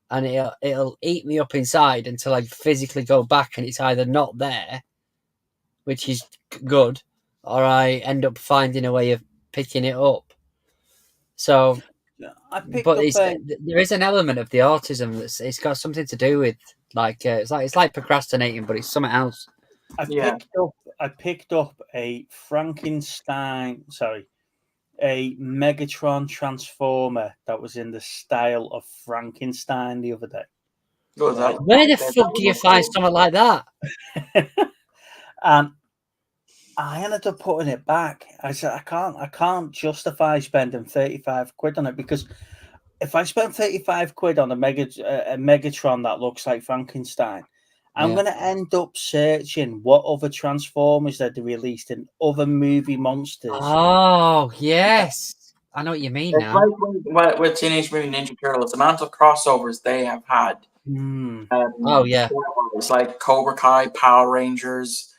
and it'll eat me up inside until I physically go back and it's either not there, which is good, or I end up finding a way of picking it up. So, there is an element of the autism it's got something to do with it's like procrastinating, but it's something else. I picked up a a Megatron Transformer that was in the style of Frankenstein the other day. Where the fuck do you find something like that? And I ended up putting it back. I said, I can't justify spending £35 on it, because if I spend £35 on a Megatron that looks like Frankenstein, I'm going to end up searching what other Transformers that they released in other movie monsters. Oh, yes. I know what you mean now. Like with Teenage Mutant Ninja Turtles, the amount of crossovers they have had. Oh, yeah. It's like Cobra Kai, Power Rangers,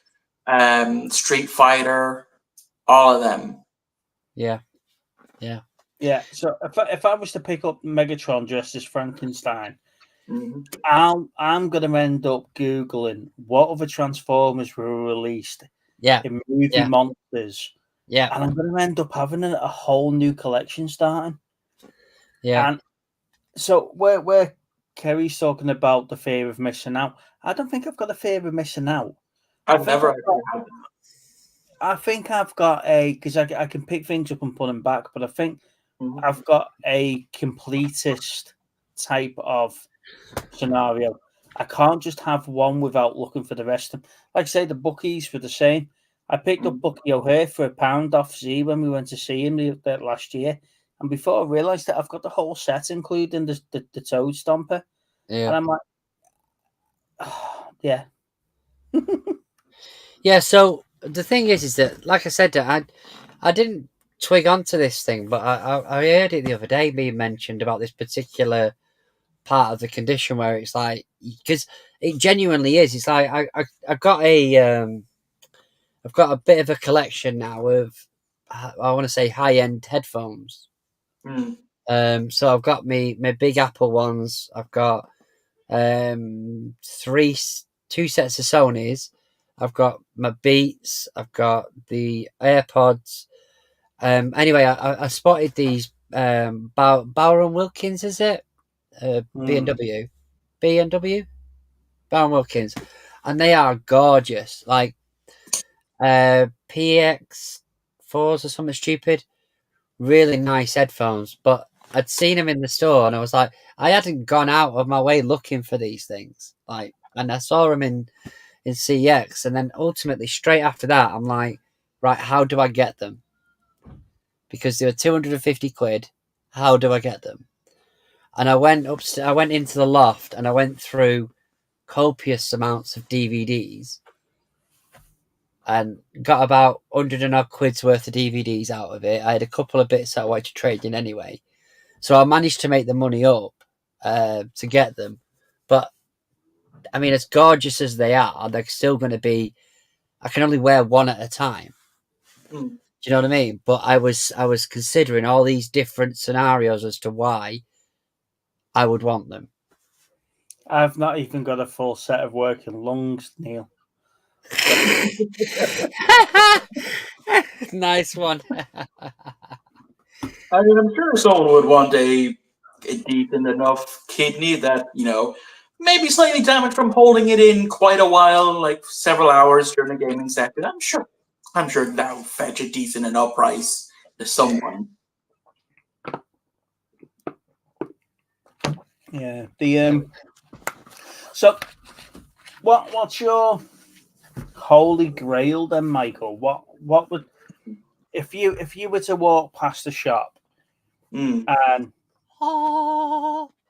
Street Fighter, all of them. Yeah. Yeah. So if I was to pick up Megatron dressed as Frankenstein, Mhm. I'm gonna end up googling what other Transformers were released Yeah. in movie Yeah. monsters, Yeah. and I'm gonna end up having a whole new collection starting. Yeah. And so where Kerry's talking about the fear of missing out, I don't think I've got a fear of missing out. I've never I've got- actually had them. I think I've got a because I can pick things up and put them back, but I think Mhm. I've got a completist type of scenario. I can't just have one without looking for the rest of them. Like I say, the bookies were the same. I picked up Bucky O'Hare for £1 off Z when we went to see him last year. And before I realised that I've got the whole set, including the Toad Stomper. And Yeah. I'm like, oh, yeah. Yeah. So the thing is that, like I said, I didn't twig onto this thing, but I heard it the other day being mentioned about this particular part of the condition where it's like, because it genuinely is. It's like I've got I've got a bit of a collection now of, I want to say, high end headphones. Mm. So I've got my Big Apple ones. I've got two sets of Sonys. I've got my Beats. I've got the AirPods. Anyway, I spotted these Bauer and Wilkins, is it? B&W, Bauer and Wilkins, and they are gorgeous. Like PX4s or something stupid. Really nice headphones, but I'd seen them in the store, and I was like, I hadn't gone out of my way looking for these things. Like, and I saw them in CX, and then ultimately straight after that, I'm like, right, how do I get them? Because they were 250 quid. How do I get them? And I went upstairs, I went into the loft, and I went through copious amounts of DVDs, and got about 100 and odd quid's worth of DVDs out of it. I had a couple of bits that I wanted to trade in anyway. So I managed to make the money up to get them. But I mean, as gorgeous as they are, they're still going to be, I can only wear one at a time. Mm. Do you know what I mean? But I was considering all these different scenarios as to why I would want them. I've not even got a full set of working lungs, Neil. Nice one. I mean, I'm sure someone would want a decent enough kidney that, maybe slightly damaged from holding it in quite a while, like several hours during a gaming session. I'm sure that would fetch a decent enough price to someone. Yeah. So what's your holy grail then, Michael? What would if you were to walk past the shop Mm. and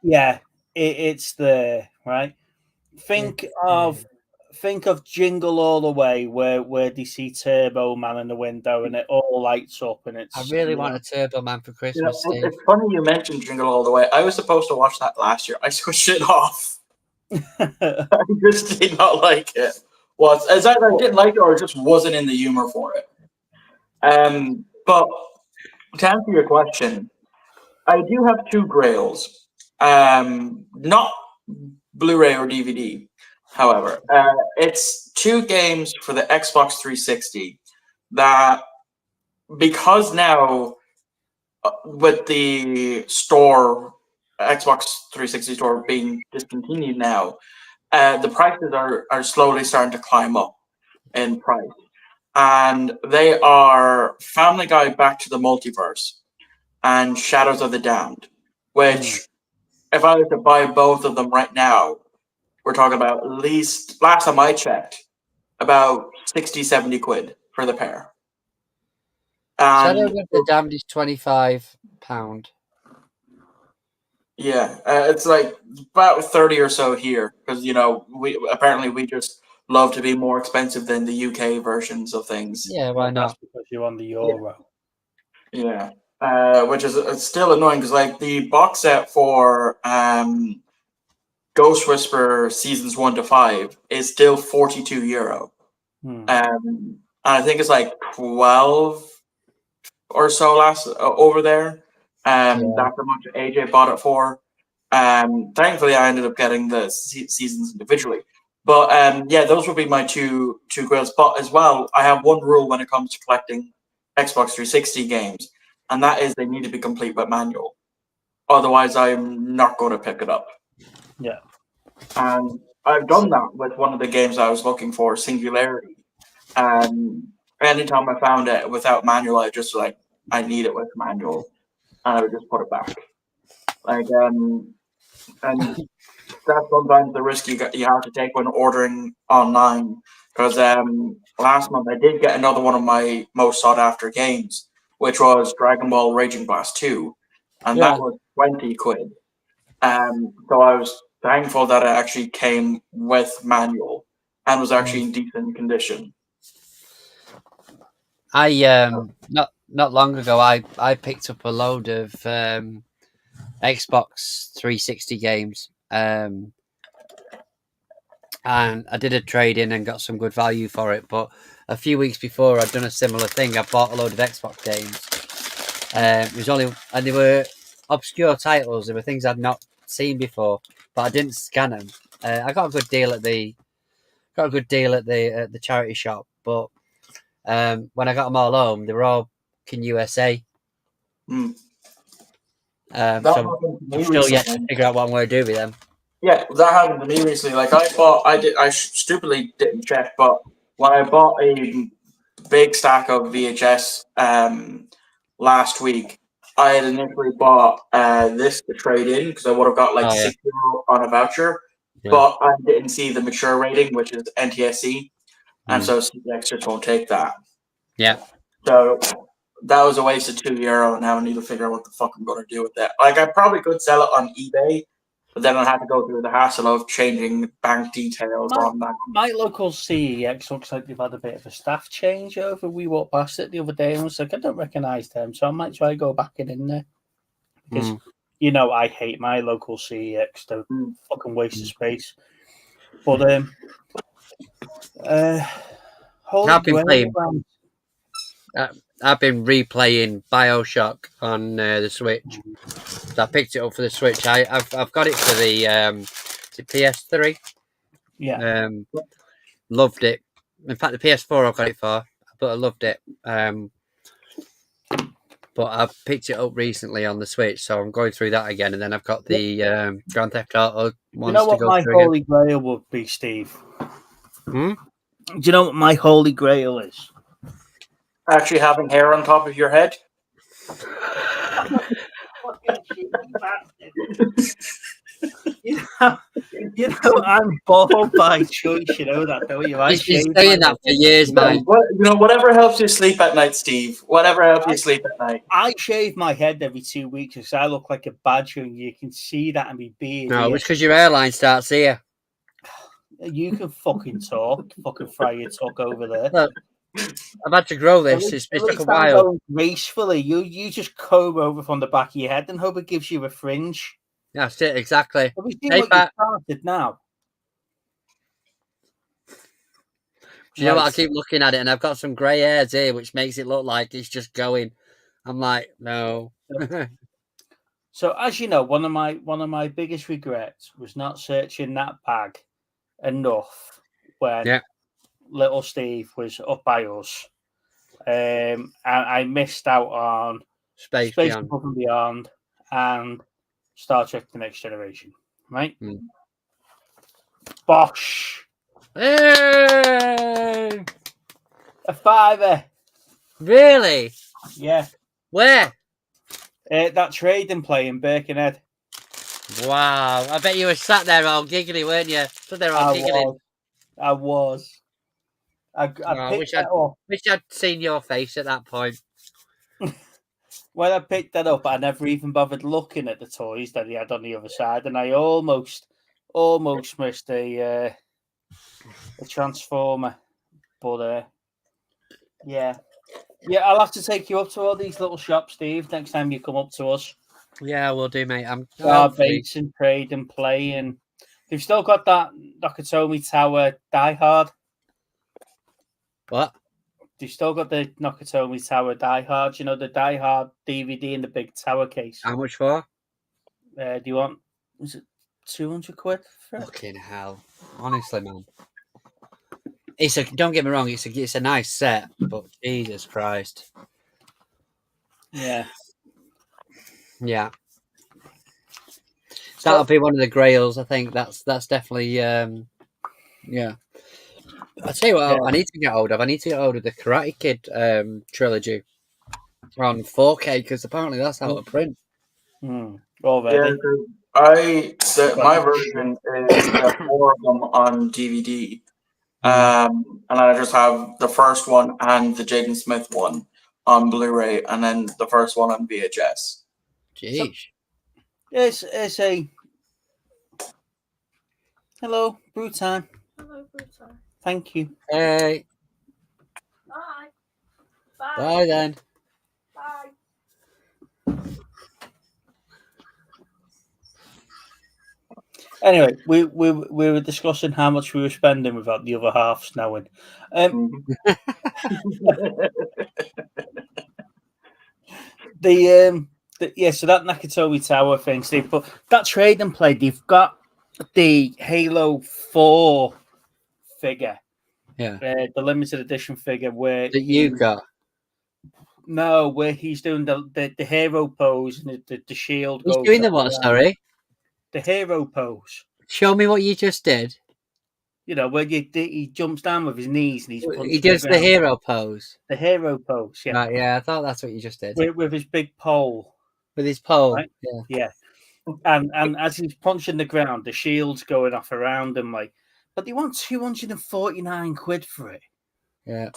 yeah, it's there, right? Think of Jingle All the Way, where they see Turbo Man in the window and it all lights up, and it's. I really want a Turbo Man for Christmas, Steve. It's funny you mentioned Jingle All the Way. I was supposed to watch that last year. I switched it off. I just did not like it. Well, it's either I didn't like it or it just wasn't in the humor for it. But to answer your question, I do have two grails. Not Blu-ray or DVD, however. It's two games for the Xbox 360 that, because now with the store, Xbox 360 store being discontinued now, the prices are slowly starting to climb up in price. And they are Family Guy Back to the Multiverse and Shadows of the Damned, which, if I was to buy both of them right now, we're talking about at least, last time I checked, about 60, 70 quid for the pair. Shadow And of the Damned is £25. yeah, it's like about 30 or so here, because we just love to be more expensive than the UK versions of things. Yeah, why That's not? because you're on the Euro. Yeah, which is it's still annoying because like the box set for Ghost Whisperer seasons 1 to 5 is still €42. And I think it's like 12 or so last over there. That's how much AJ bought it for. Thankfully, I ended up getting the seasons individually. But yeah, those would be my two grails. But as well, I have one rule when it comes to collecting Xbox 360 games, and that is they need to be complete with manual. Otherwise, I'm not going to pick it up. Yeah. And I've done that with one of the games I was looking for, Singularity. Anytime I found it without manual, I just I need it with manual, and I would just put it back. And that's sometimes the risk you have to take when ordering online. Because last month I did get another one of my most sought after games, which was Dragon Ball Raging Blast 2, and that was 20 quid. So I was thankful that it actually came with manual and was actually in decent condition. I not long ago I picked up a load of Xbox 360 games, and I did a trade in and got some good value for it. But a few weeks before, I'd done a similar thing. I bought a load of Xbox games. It was only, and they were obscure titles. They were things I'd not seen before, but I didn't scan them. I got a good deal at the charity shop, but when I got them all home, they were all in USA. So I'm still yet to figure out what I'm going to do with them. Yeah, that happened to me recently. I stupidly didn't check, but when I bought a big stack of VHS last week, I had initially bought this to trade in because I would have got €6 on a voucher, but I didn't see the mature rating, which is NTSC, and so extras won't take that. Yeah. So that was a waste of €2, and now I need to figure out what the fuck I'm going to do with that. I probably could sell it on eBay, but then I'd have to go through the hassle of changing bank details on that. My local CEX looks like they've had a bit of a staff changeover. We walked past it the other day and was like, I don't recognise them, so I might try to go back in there. Because, I hate my local CEX. They're fucking waste of space. But, I've been replaying BioShock on the Switch. So I picked it up for the Switch. I've got it for the PS3. Yeah. Loved it. In fact, the PS4 I've got it for, but I loved it. But I picked it up recently on the Switch, so I'm going through that again. And then I've got the Grand Theft Auto ones. You know what my holy grail would be, Steve? Do you know what my holy grail is? Actually having hair on top of your head? I'm bald by choice. You know that, don't you? He's been saying that for years, man. Whatever helps you sleep at night, Steve. Whatever helps you sleep at night. I shave my head every 2 weeks because I look like a badger, and you can see that in my beard. No, it's because your hairline starts here. You can fucking talk, fucking fry your talk over there. Look, I've had to grow this. It's took a while. Gracefully, you just comb over from the back of your head and hope it gives you a fringe. That's it, exactly. Have you seen what you started now? Do you know what? I keep looking at it, and I've got some grey hairs here, which makes it look like it's just going. I'm like, no. So, as you know, one of my biggest regrets was not searching that bag enough when little Steve was up by us, and I missed out on Space Above and Beyond and Star Trek: The Next Generation. Right? Bosh! Hey! A $5. Really? Yeah. Where? That trading play in Birkenhead. Wow. I bet you were sat there all giggly, weren't you? Sat there all giggling. I was. I wish I'd seen your face at that point. When I picked that up, I never even bothered looking at the toys that he had on the other side, and I almost missed a Transformer. But yeah, I'll have to take you up to all these little shops, Steve, next time you come up to us. Yeah, we'll do, mate. I'm baits and trade and play, and they've still got that Nakatomi Tower Die Hard. What? They've still got the Nakatomi Tower Die Hard. You know, the Die Hard DVD in the big tower case. How much for? Do you want? Was it 200 quid for it? Fucking hell. Honestly, man. Don't get me wrong, it's a nice set, but Jesus Christ. Yeah. Yeah. That'll be one of the grails, I think. That's definitely yeah. I'll tell you what I need to get hold of. I need to get hold of the Karate Kid trilogy on 4K because apparently that's out of print. Already. My version is 4 of them on DVD. And I just have the first one and the Jaden Smith one on Blu-ray, and then the first one on VHS. Jeez. It's a hello, Brutan. Hello, Brutan. Thank you. Hey. Bye. Bye then. Bye. Anyway, we were discussing how much we were spending without the other half knowing. So that Nakatomi Tower thing, Steve. But that trading play, they've got the Halo 4 figure. Yeah. The limited edition figure where That you got. No, where he's doing the hero pose and the shield. He's goes doing the up what, around. sorry? The hero pose. Show me what you just did. You know, where he jumps down with his knees and He does the hero pose. The hero pose, yeah. Right, yeah, I thought that's what you just did. With his big pole. With his pole. Right? Yeah. And as he's punching the ground, the shield's going off around him, like, but they want 249 quid for it. Yeah.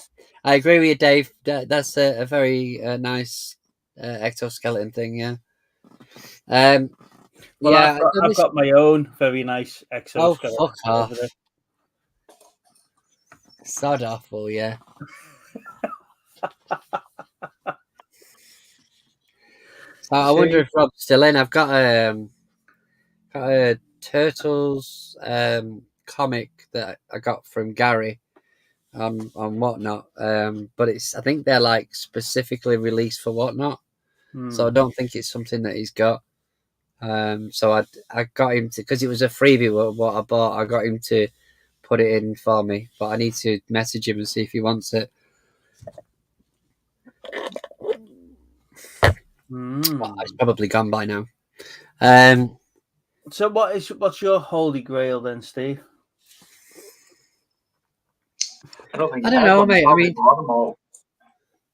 I agree with you, Dave. That's a very nice exoskeleton thing, yeah. Well, yeah, I've got my own very nice exoskeleton. Oh, fuck off. Sod awful, yeah. So I wonder if Rob's still in. I've got a Turtles comic that I got from Gary on Whatnot. But I think they're like specifically released for Whatnot. So I don't think it's something that he's got. So I got him to, because it was a freebie what I bought, I got him to put it in for me, but I need to message him and see if he wants it. Well, it's probably gone by now. So what's your holy grail then, Steve? I don't know, mate. I mean, bought them all.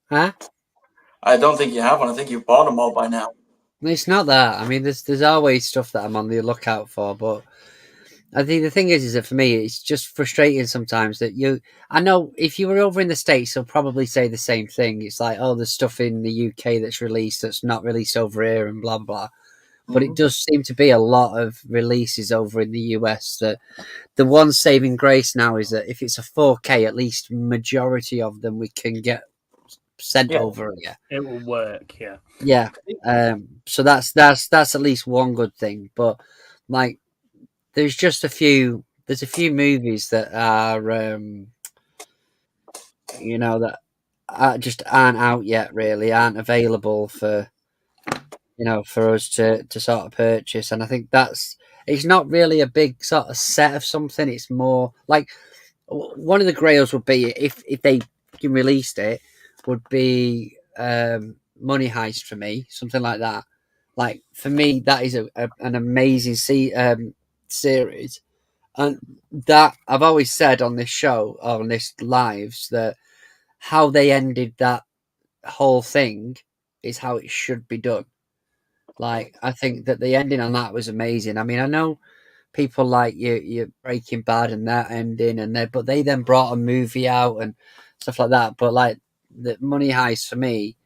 Huh? I don't think you have one. I think you've bought them all by now. It's not that. I mean, there's always stuff that I'm on the lookout for, but I think the thing is that for me, it's just frustrating sometimes that I know if you were over in the States, they'll probably say the same thing. It's like, oh, there's stuff in the UK that's released that's not released over here and blah, blah. But it does seem to be a lot of releases over in the US that the one saving grace now is that if it's a 4K, at least majority of them we can get sent over here. It will work, yeah. Yeah. So that's at least one good thing. But like, there's a few movies that are that just aren't out yet, really aren't available for us to sort of purchase. And I think it's not really a big sort of set of something. It's more like one of the grails would be if they released it would be Money Heist for me, something like that. Like for me, that is an amazing series, and that I've always said on this show, on this lives, that how they ended that whole thing is how it should be done. Like, I think that the ending on that was amazing. I mean, I know people like your Breaking Bad and that ending, but they then brought a movie out and stuff like that. But like the Money Heist for me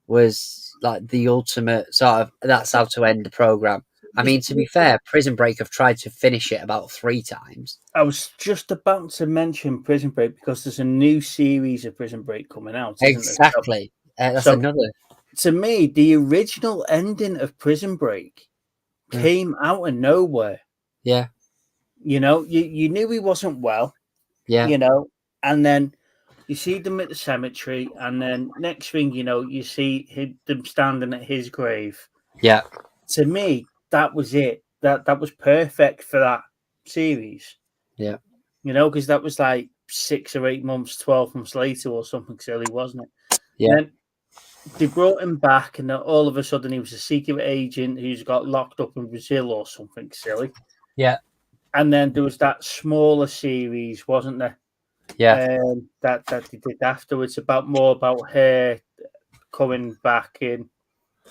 was like the ultimate sort of, that's how to end the program. I mean, to be fair, Prison Break have tried to finish it about 3 times. I was just about to mention Prison Break because there's a new series of Prison Break coming out. Exactly. That's another. To me, the original ending of Prison Break came out of nowhere. Yeah. You know, you knew he wasn't well. Yeah. You know, and then You see them at the cemetery, and then next thing you know, you see them standing at his grave. Yeah. To me, that was it. That was perfect for that series. Yeah. You know, because that was like 6 or 8 months, 12 months later, or something silly, wasn't it? Yeah. And then they brought him back, and then all of a sudden he was a secret agent who's got locked up in Brazil or something silly. Yeah. And then there was that smaller series, wasn't there? Yeah. That they did afterwards more about her coming back in.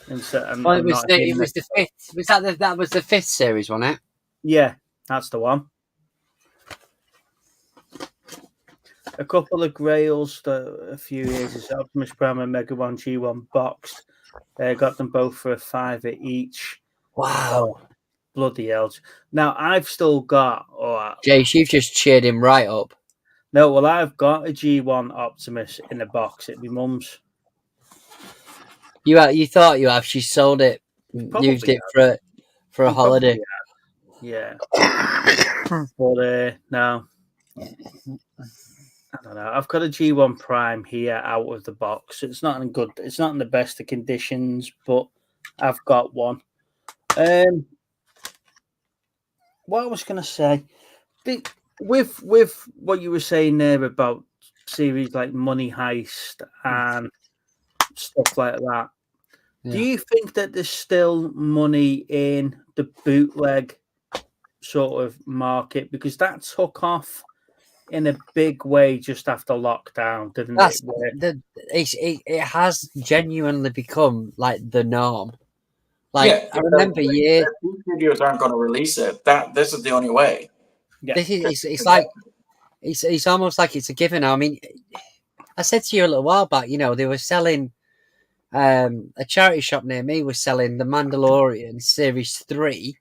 And Well, it was not the, him. it was the fifth. Was that was the fifth series, wasn't it? Yeah, that's the one. A couple of grails a few years ago, Optimus Prime and Mega One G1 boxed. Got them both for $5 each. Wow. Oh, bloody hell. Now, I've still got... Jace, you've just cheered him right up. No, well, I've got a G1 Optimus in a box at my mum's. You thought you have. She sold it, Probably used it for a holiday. Yeah. But no. I don't know. I've got a G1 Prime here out of the box. It's not in the best of conditions, but I've got one. What I was going to say, with what you were saying there about series like Money Heist and stuff like that, do you think that there's still money in the bootleg sort of market? Because that took off in a big way just after lockdown, didn't it? It has genuinely become like the norm. Like I remember years. Studios aren't going to release it. This is the only way. Yeah. It's like it's almost like it's a given now. I mean, I said to you a little while back, they were selling a charity shop near me was selling the Mandalorian Series 3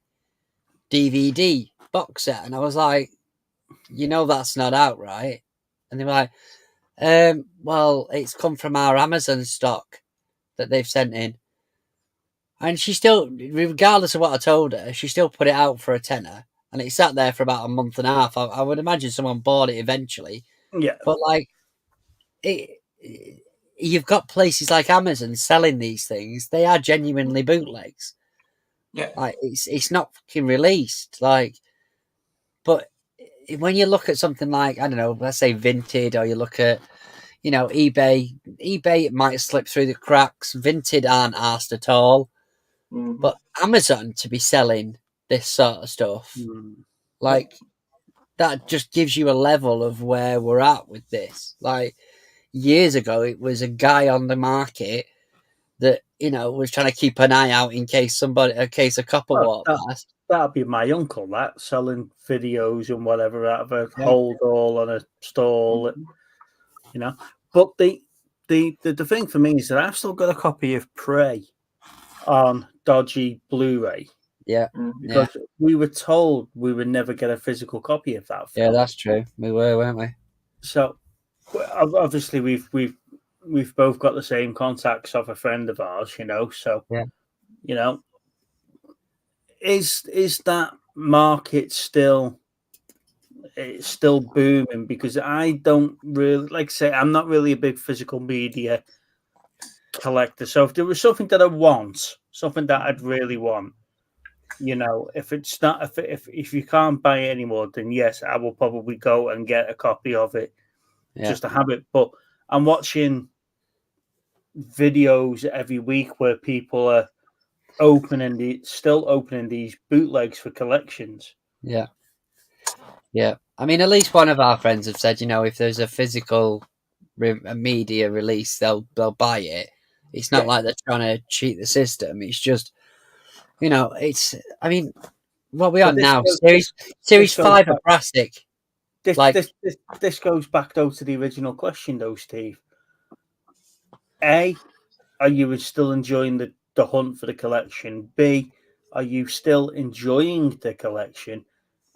DVD box set, and I was like, that's not out, right? And they were like, well, it's come from our Amazon stock that they've sent in. And she still, regardless of what I told her, she still put it out for a tenner. And it sat there for about a month and a half. I would imagine someone bought it eventually. Yeah. But you've got places like Amazon selling these things. They are genuinely bootlegs. Yeah. Like it's not fucking released. But when you look at something like, I don't know, let's say Vinted, or you look at, eBay, it might slip through the cracks. Vinted aren't asked at all. Mm-hmm. But Amazon to be selling this sort of stuff, that just gives you a level of where we're at with this. Like years ago, it was a guy on the market that, was trying to keep an eye out in case a couple walked past. That'd be my uncle, that selling videos and whatever out of a hold all on a stall, But the thing for me is that I've still got a copy of Prey on dodgy Blu-ray. Yeah, because we were told we would never get a physical copy of that film. Yeah, that's true. We were, weren't we? So, obviously, we've both got the same contacts of a friend of ours, So, is that market still booming? Because I don't really, like I say, I'm not really a big physical media collector. So if there was something that I want, something that I'd really want, if it's not, if you can't buy it anymore, then yes, I will probably go and get a copy of it just to have it. But I'm watching videos every week where people are still opening these bootlegs for collections. Yeah. I mean, at least one of our friends have said, if there's a physical media release, they'll buy it. It's not like they're trying to cheat the system. It's just, it's. I mean, what we are now, series 5 of Brassic. This goes back though to the original question, though, Steve. A, are you still enjoying the hunt for the collection? B, are you still enjoying the collection?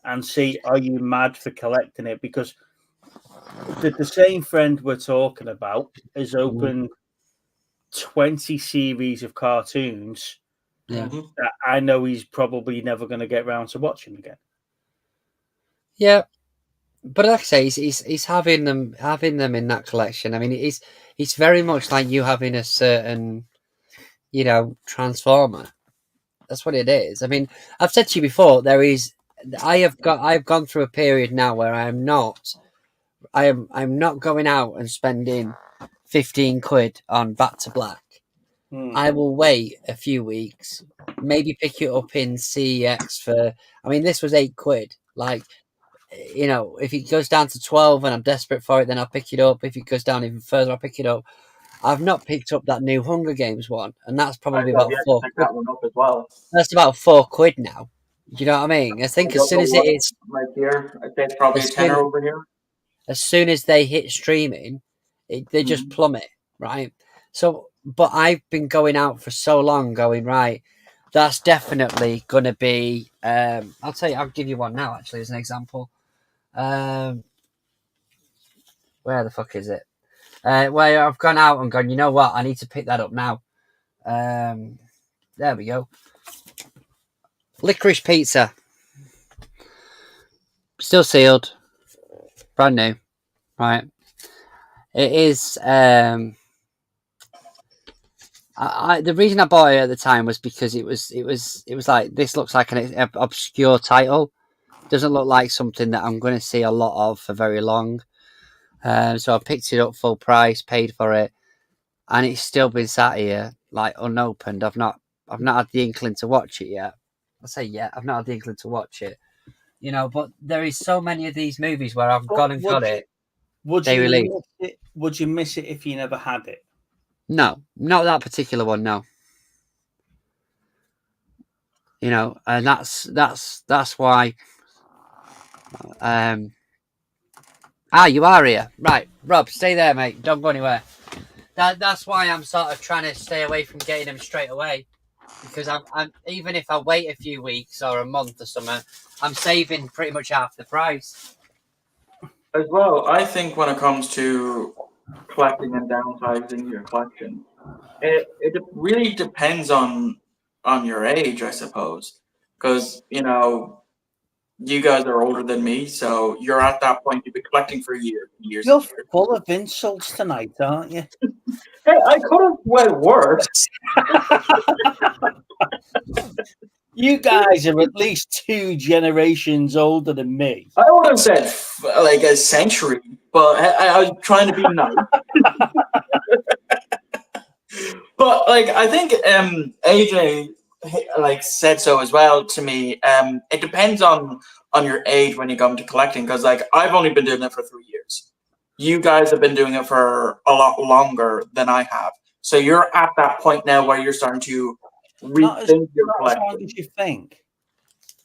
And C, are you mad for collecting it? Because the same friend we're talking about has opened 20 series of cartoons. Yeah, that I know he's probably never going to get around to watching again. Yeah, But like I say, he's having them in that collection. I mean, it's very much like you having a certain, transformer. That's what it is. I mean, I've said to you before, I've gone through a period now where I'm not going out and spending 15 quid on Back to Black. I will wait a few weeks, maybe pick it up in CEX for. I mean, this was 8 quid. Like, if it goes down to 12 and I'm desperate for it, then I'll pick it up. If it goes down even further, I'll pick it up. I've not picked up that new Hunger Games one, and that's probably about to pick that one up as well. That's about 4 quid now. Do you know what I mean? I think as soon as it's right here, I think it's probably a tenner over here. As soon as they hit streaming, they just plummet, right? So, but I've been going out for so long, going right. That's definitely going to be. I'll tell you. I'll give you one now. Actually, as an example. Where the fuck is it? Where I've gone out and gone. You know what? I need to pick that up now. There we go. Licorice Pizza. Still sealed. Brand new. Right. It is. The reason I bought it at the time was because it was like, this looks like an obscure title. Doesn't look like something that I'm going to see a lot of for very long. So I picked it up full price, paid for it, and it's still been sat here like unopened. I've not had the inkling to watch it yet. I say I've not had the inkling to watch it. But there is so many of these movies where I've gone and got it. Would you miss it if you never had it? No, not that particular one. No. And that's why. You are here, right? Rob, stay there, mate. Don't go anywhere. That's why I'm sort of trying to stay away from getting them straight away, because I'm even if I wait a few weeks or a month or something, I'm saving pretty much half the price. As well, I think when it comes to collecting and downsizing your collection, it really depends on your age, I suppose, because you guys are older than me, so you're at that point. You've been collecting for years. You're full of insults tonight, aren't you? Hey, I could have went worse. You guys are at least 2 generations older than me. I would have said like a century, but I was trying to be nice. But I think AJ said so as well to me. It depends on your age when you come to collecting, because I've only been doing it for 3 years. You guys have been doing it for a lot longer than I have. So you're at that point now where you're starting to rethink your collection. Not as long as you think.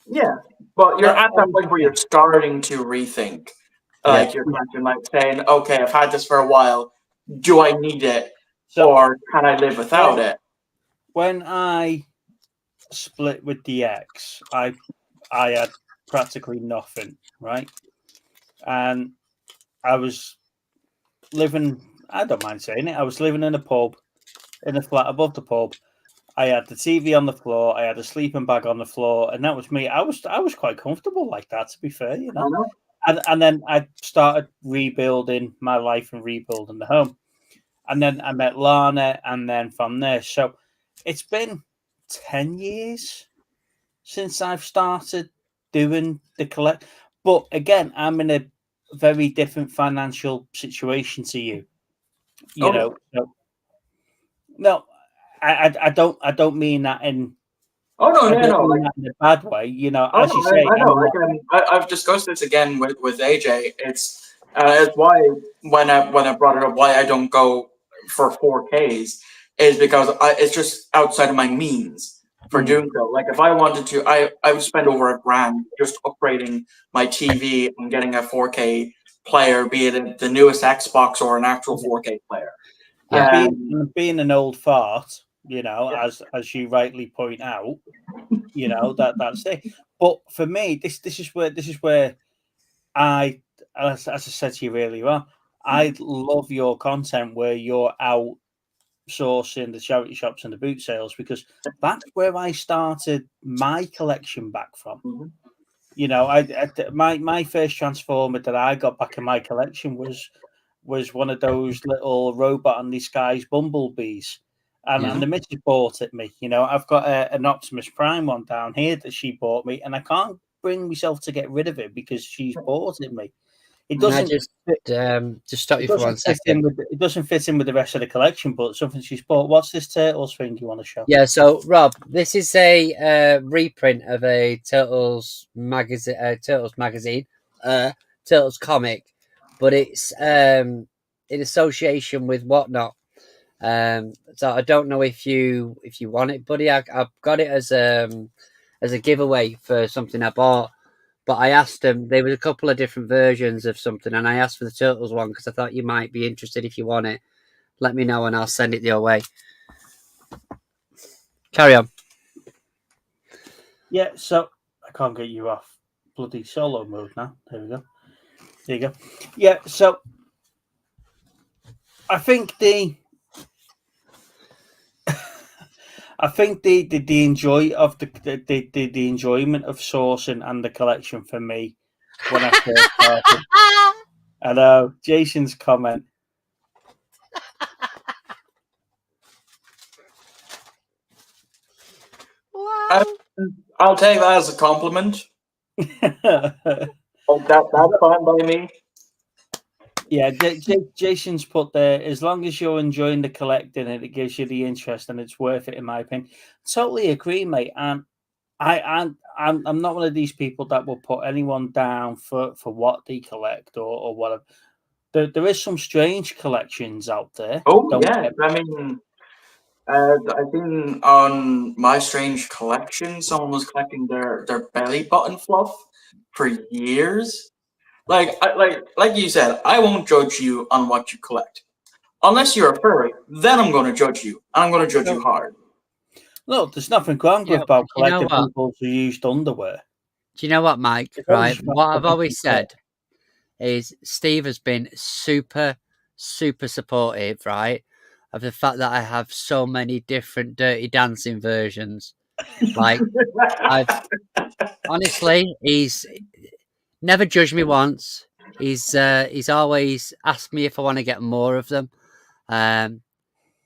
Yeah, but you're at that point where you're starting to rethink your collection, saying, okay, I've had this for a while. Do I need it, or can I live without it? When I split with the ex, I had practically nothing, right? And I was living, I don't mind saying it, I was living in a pub, in a flat above the pub. I had the TV on the floor, I had a sleeping bag on the floor, and that was me. I was quite comfortable like that, to be fair, And then I started rebuilding my life and rebuilding the home. And then I met Lana, and then from there. So it's been 10 years since I've started doing the collect. But again, I'm in a very different financial situation to you. You know. No, I don't mean that in. Oh no, in a bad way. As you say. I know. I've discussed this again with AJ. It's why when I brought it up, why I don't go for 4Ks is because it's just outside of my means for doing so. If I wanted to, I would spend over $1,000 just upgrading my TV and getting a 4K player, be it the newest Xbox or an actual 4K player. Being an old fart, as you rightly point out, that's it. But for me, this is where I, as I said to you earlier on, I love your content where you're out sourcing the charity shops and the boot sales, because that's where I started my collection back from. You know, my first Transformer that I got back in my collection was one of those little robot in disguise bumblebees. And the missus bought it me. You know, I've got an Optimus Prime one down here that she bought me, and I can't bring myself to get rid of it because she's bought it me. It Can I doesn't. just stop you for 1 second. It doesn't fit in with the rest of the collection, but something she's bought. What's this Turtles thing you want to show? Yeah, so Rob, this is a reprint of a Turtles magazine, Turtles comic, but it's in association with Whatnot. So I don't know if you want it, buddy. I've got it as a giveaway for something I bought. But I asked them, there was a couple of different versions of something, and I asked for the Turtles one because I thought you might be interested if you want it. Let me know and I'll send it your way. Carry on. Yeah, so I can't get you off bloody solo mode now. There we go. There you go. Yeah, so I think the enjoyment of sourcing and the collection for me when I first started. I know Jason's comment. I'll take that as a compliment. That's fine by me. Yeah, Jason's put there, as long as you're enjoying the collecting and it gives you the interest and it's worth it, in my opinion. Totally agree, mate. And I'm not one of these people that will put anyone down for what they collect or whatever. There is some strange collections out there. Oh, yeah. I mean, I've been on My Strange Collection. Someone was collecting their belly button fluff for years. Like you said, I won't judge you on what you collect. Unless you're a furry, then I'm going to judge you. And I'm going to judge you hard. Look, there's nothing wrong with about collecting people's used underwear. Do you know what, Mike? Right, what I've always said is Steve has been super, super supportive, right, of the fact that I have so many different Dirty Dancing versions. Like, honestly, he's never judged me once. He's always asked me if I want to get more of them.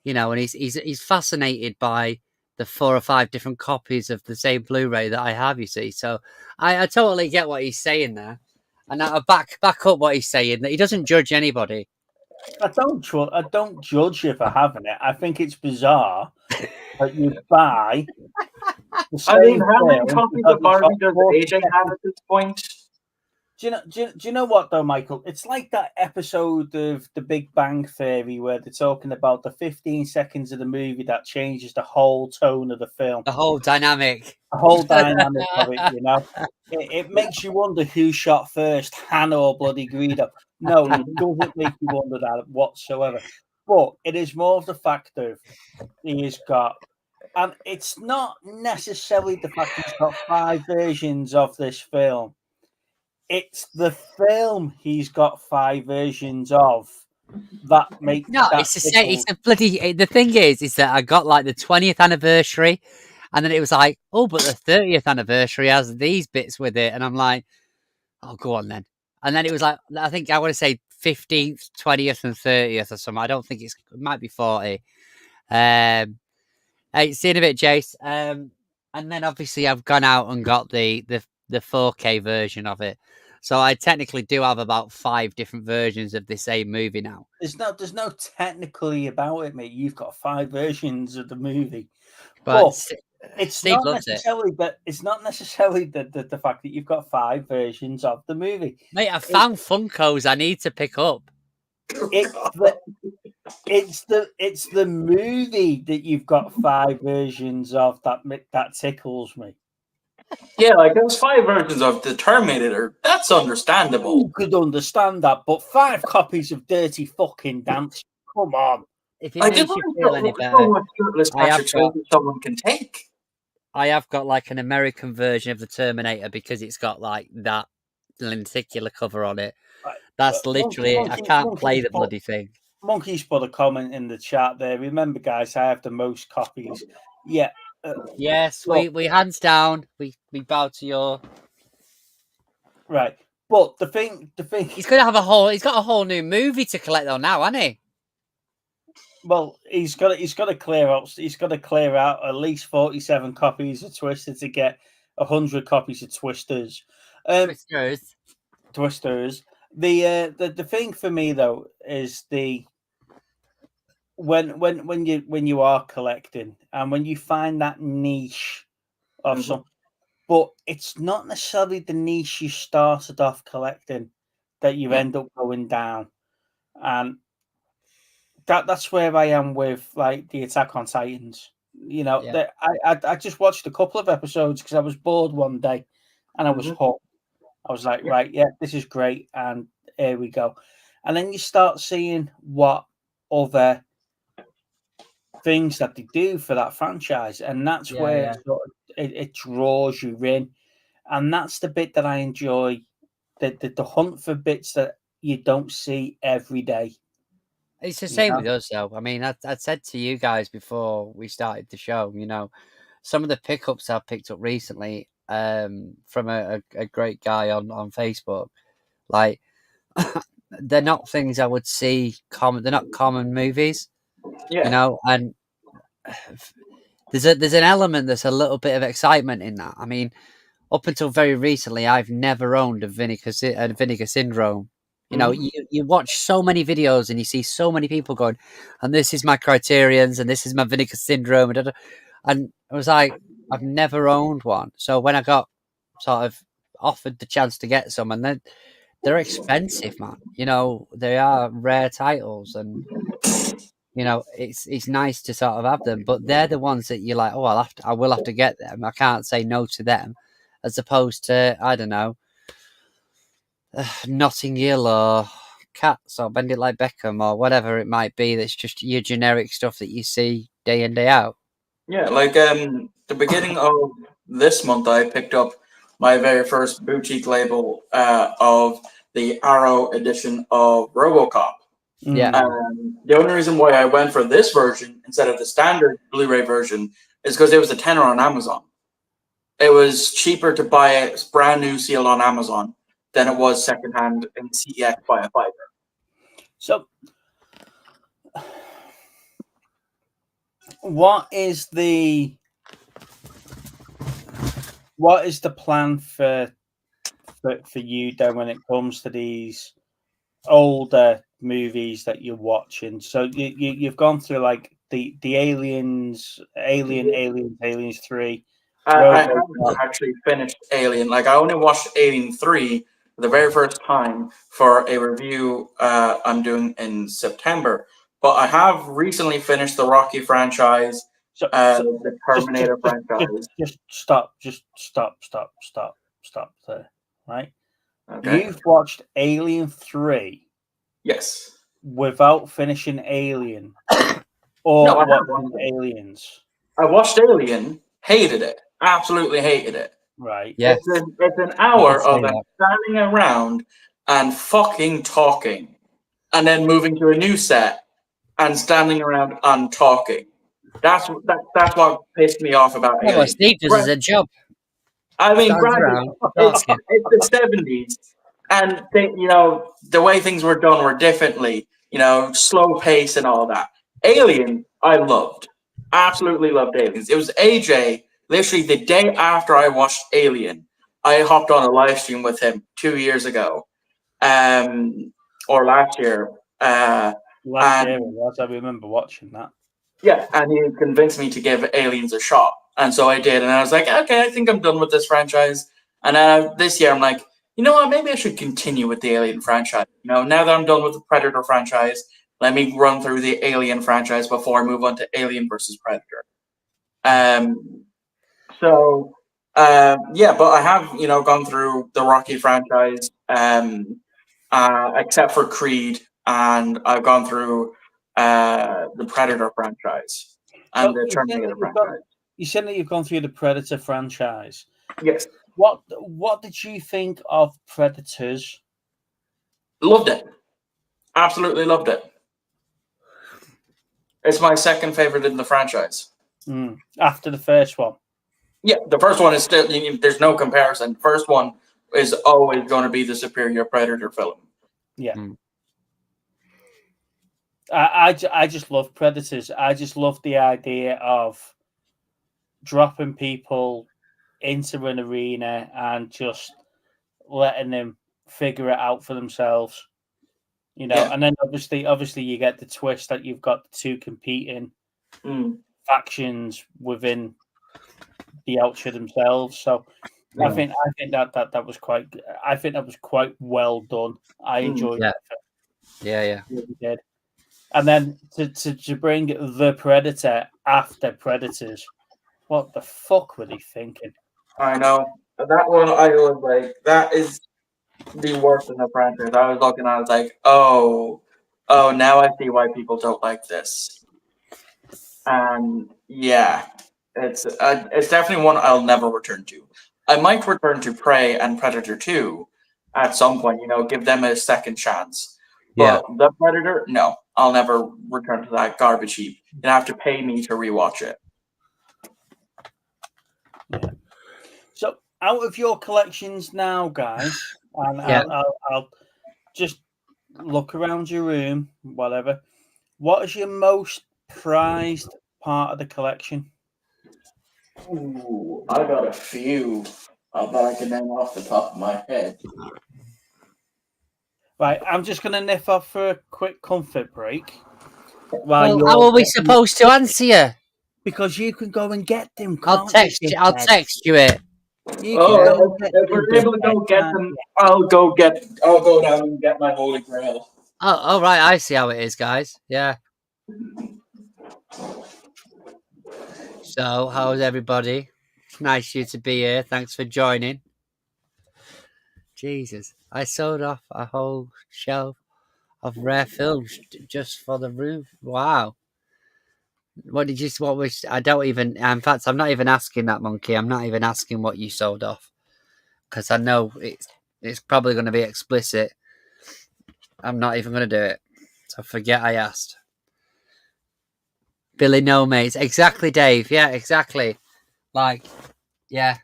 You know, and he's fascinated by the 4 or 5 different copies of the same Blu-ray that I have, you see. So I totally get what he's saying there. And I back up what he's saying, that he doesn't judge anybody. I don't judge you for having it. I think it's bizarre that you buy the same I mean, how many film copies because of Barbie it's does got 40 AJ have at this point? Do you know what though, Michael? It's like that episode of The Big Bang Theory where they're talking about the 15 seconds of the movie that changes the whole tone of the film, The whole dynamic. the whole dynamic of it. You know, it makes you wonder who shot first, Hannah or bloody Greedo. No, it doesn't make you wonder that whatsoever. But it is more of the fact of he's got, and it's not necessarily the fact he's got 5 versions of this film. It's the film he's got 5 versions of that makes it's a bloody. The thing is that I got like the 20th anniversary, and then it was like, oh, but the 30th anniversary has these bits with it, and I'm like, oh, go on then. And then it was like, I think I want to say 15th, 20th, and 30th or something. I don't think it might be 40. Hey, see you in a bit, Jace. And then obviously I've gone out and got the 4K version of it. So I technically do have about 5 different versions of the same movie now. There's no technically about it, mate. You've got 5 versions of the movie, but it's not necessarily the fact that you've got 5 versions of the movie. Mate, I found Funkos I need to pick up. It's the movie that you've got 5 versions of that tickles me. Yeah, like there's 5 versions of the Terminator. That's understandable. You could understand that, but 5 copies of Dirty fucking Dancing. Come on. If it makes you feel any better, someone can take. I have got like an American version of the Terminator because it's got like that lenticular cover on it. That's literally I can't play the bloody thing. Monkey's put a comment in the chat there. Remember, guys, I have the most copies. Yeah. Yes, we hands down. We bow to your Right. But the thing, He's gonna have a whole. He's got a whole new movie to collect though now, hasn't he? well, he's got to clear out. He's got to clear out at least 47 copies of Twister to get 100 copies of Twisters. Twisters. Twisters. The thing for me though is when you are collecting and when you find that niche of some, but it's not necessarily the niche you started off collecting that you end up going down, and that's where I am with like the Attack on Titans. You know, Yeah. I just watched a couple of episodes because I was bored one day, and I was hooked. I was like, right, yeah, this is great, and here we go. And then you start seeing what other things that they do for that franchise, and that's where sort of it draws you in, and that's the bit that I enjoy. The hunt for bits that you don't see every day. It's the same with us, though. I mean, I said to you guys before we started the show, you know, some of the pickups I've picked up recently from a great guy on Facebook, like, they're not things I would see common. They're not common movies, you know, and there's an element that's a little bit of excitement in that. I mean, up until very recently, I've never owned a Vinegar Syndrome. You know, you watch so many videos and you see so many people going, and this is my Criterions and this is my Vinegar Syndrome. And I was like, I've never owned one. So when I got sort of offered the chance to get some, and they're expensive, man. You know, they are rare titles, and you know, it's nice to sort of have them. But they're the ones that you're like, oh, I will have to get them. I can't say no to them, as opposed to, I don't know, Notting Hill or Cats or Bend It Like Beckham or whatever it might be. That's just your generic stuff that you see day in, day out. Yeah, like the beginning of this month, I picked up my very first boutique label of the Arrow edition of RoboCop. Yeah. The only reason why I went for this version instead of the standard Blu-ray version is because it was a tenner on Amazon. It was cheaper to buy it brand new sealed on Amazon than it was secondhand in CEX by a fiver. So, what is the plan for you then when it comes to these older movies that you're watching? So you've gone through like the Aliens 3. I haven't actually finished Alien. Like I only watched Alien 3 for the very first time for a review I'm doing in September. But I have recently finished the Rocky franchise, the Terminator franchise. Just stop there, right? Okay. You've watched Alien 3 Yes. without finishing Alien or No, I watching Aliens. I watched Alien, hated it, absolutely hated it. Right. Yeah. It's an hour of them standing around and fucking talking, and then moving to a new set and standing around and talking. That's what pissed me off about Alien. Well, Steve does as a job. I mean, Stands granted, around, it's the 70s, and you know the way things were done were differently. You know, slow pace and all that. Alien, I loved, absolutely loved Aliens. It was AJ. Literally the day after I watched Alien, I hopped on a live stream with him 2 years ago, or last year. Last year it was. I remember watching that. Yeah, and he convinced me to give Aliens a shot. And so I did. And I was like, okay, I think I'm done with this franchise. And this year I'm like, you know what? Maybe I should continue with the Alien franchise. You know, now that I'm done with the Predator franchise, let me run through the Alien franchise before I move on to Alien versus Predator. Yeah, but I have, you know, gone through the Rocky franchise, except for Creed. And I've gone through the Predator franchise and the Terminator franchise. You said that you've gone through the Predator franchise. Yes. What did you think of Predators? Loved it. Absolutely loved it. It's my second favorite in the franchise. After the first one. Yeah, the first one is still, there's no comparison. First one is always going to be the superior Predator film. I just love Predators. I just love the idea of dropping people into an arena and just letting them figure it out for themselves. You know, Yeah. and then obviously you get the twist that you've got the two competing factions within the Ultra themselves. So I think that was quite well done. I enjoyed Yeah. it. Yeah. Really did. And then to bring the Predator after Predators, what the fuck were they thinking? I know. That one, I was like, that is the worst in the franchise. I was looking, I was like, oh, now I see why people don't like this. And yeah, it's definitely one I'll never return to. I might return to Prey and Predator 2 at some point, give them a second chance. But The Predator, no, I'll never return to that garbage heap. You'd have to pay me to rewatch it. Yeah. So out of your collections now, guys, and I'll just look around your room, whatever. What is your most prized part of the collection? Ooh, I got a few that I can name off the top of my head. Right, I'm just going to nip off for a quick comfort break. Well, how are we supposed to answer you? Because you can go and get them. I'll text you it. If we're able to go get them, I'll go down and get my Holy Grail. Oh, right. I see how it is, guys. Yeah. So, how's everybody? Nice you to be here. Thanks for joining. Jesus, I sold off a whole shelf of rare films just for the roof. Wow. What was, I don't even, in fact, I'm not even asking that, Monkey. I'm not even asking what you sold off. Because I know it's probably going to be explicit. I'm not even going to do it. So forget I asked. Billy No Mates. Exactly, Dave. Yeah, exactly. Like, yeah.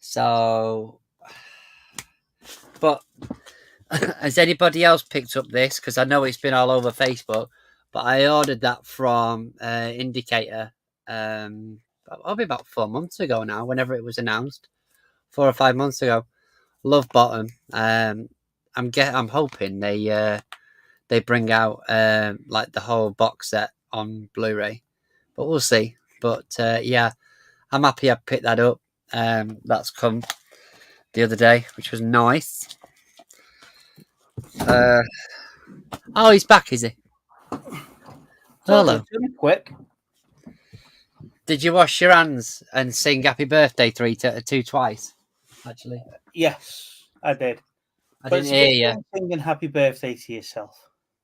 So, but has anybody else picked up this? Because I know it's been all over Facebook, but I ordered that from Indicator probably about 4 months ago now, whenever it was announced. 4 or 5 months ago. Love Bottom. I'm hoping they bring out like the whole box set on Blu-ray, but we'll see. But yeah, I'm happy I picked that up. That's come the other day, which was nice. Oh, he's back, is he? Hello. Quick. Did you wash your hands and sing Happy Birthday two twice? Actually, yes, I did. I didn't hear you singing Happy Birthday to yourself.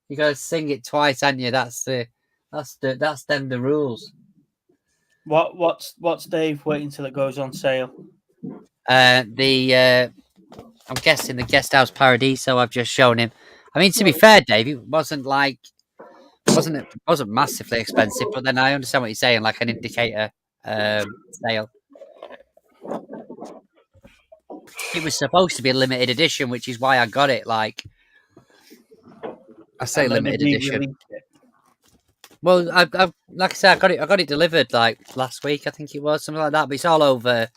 You got to sing it twice, haven't you? That's them the rules. What's Dave waiting till it goes on sale? I'm guessing the Guest House Paradiso. I've just shown him. I mean, to be fair, Dave, it wasn't massively expensive, but then I understand what you're saying, like an Indicator sale. It was supposed to be a limited edition, which is why I got it. Like, I say limited edition. Well, I like I said, I got it delivered like last week, I think it was, something like that. But it's all over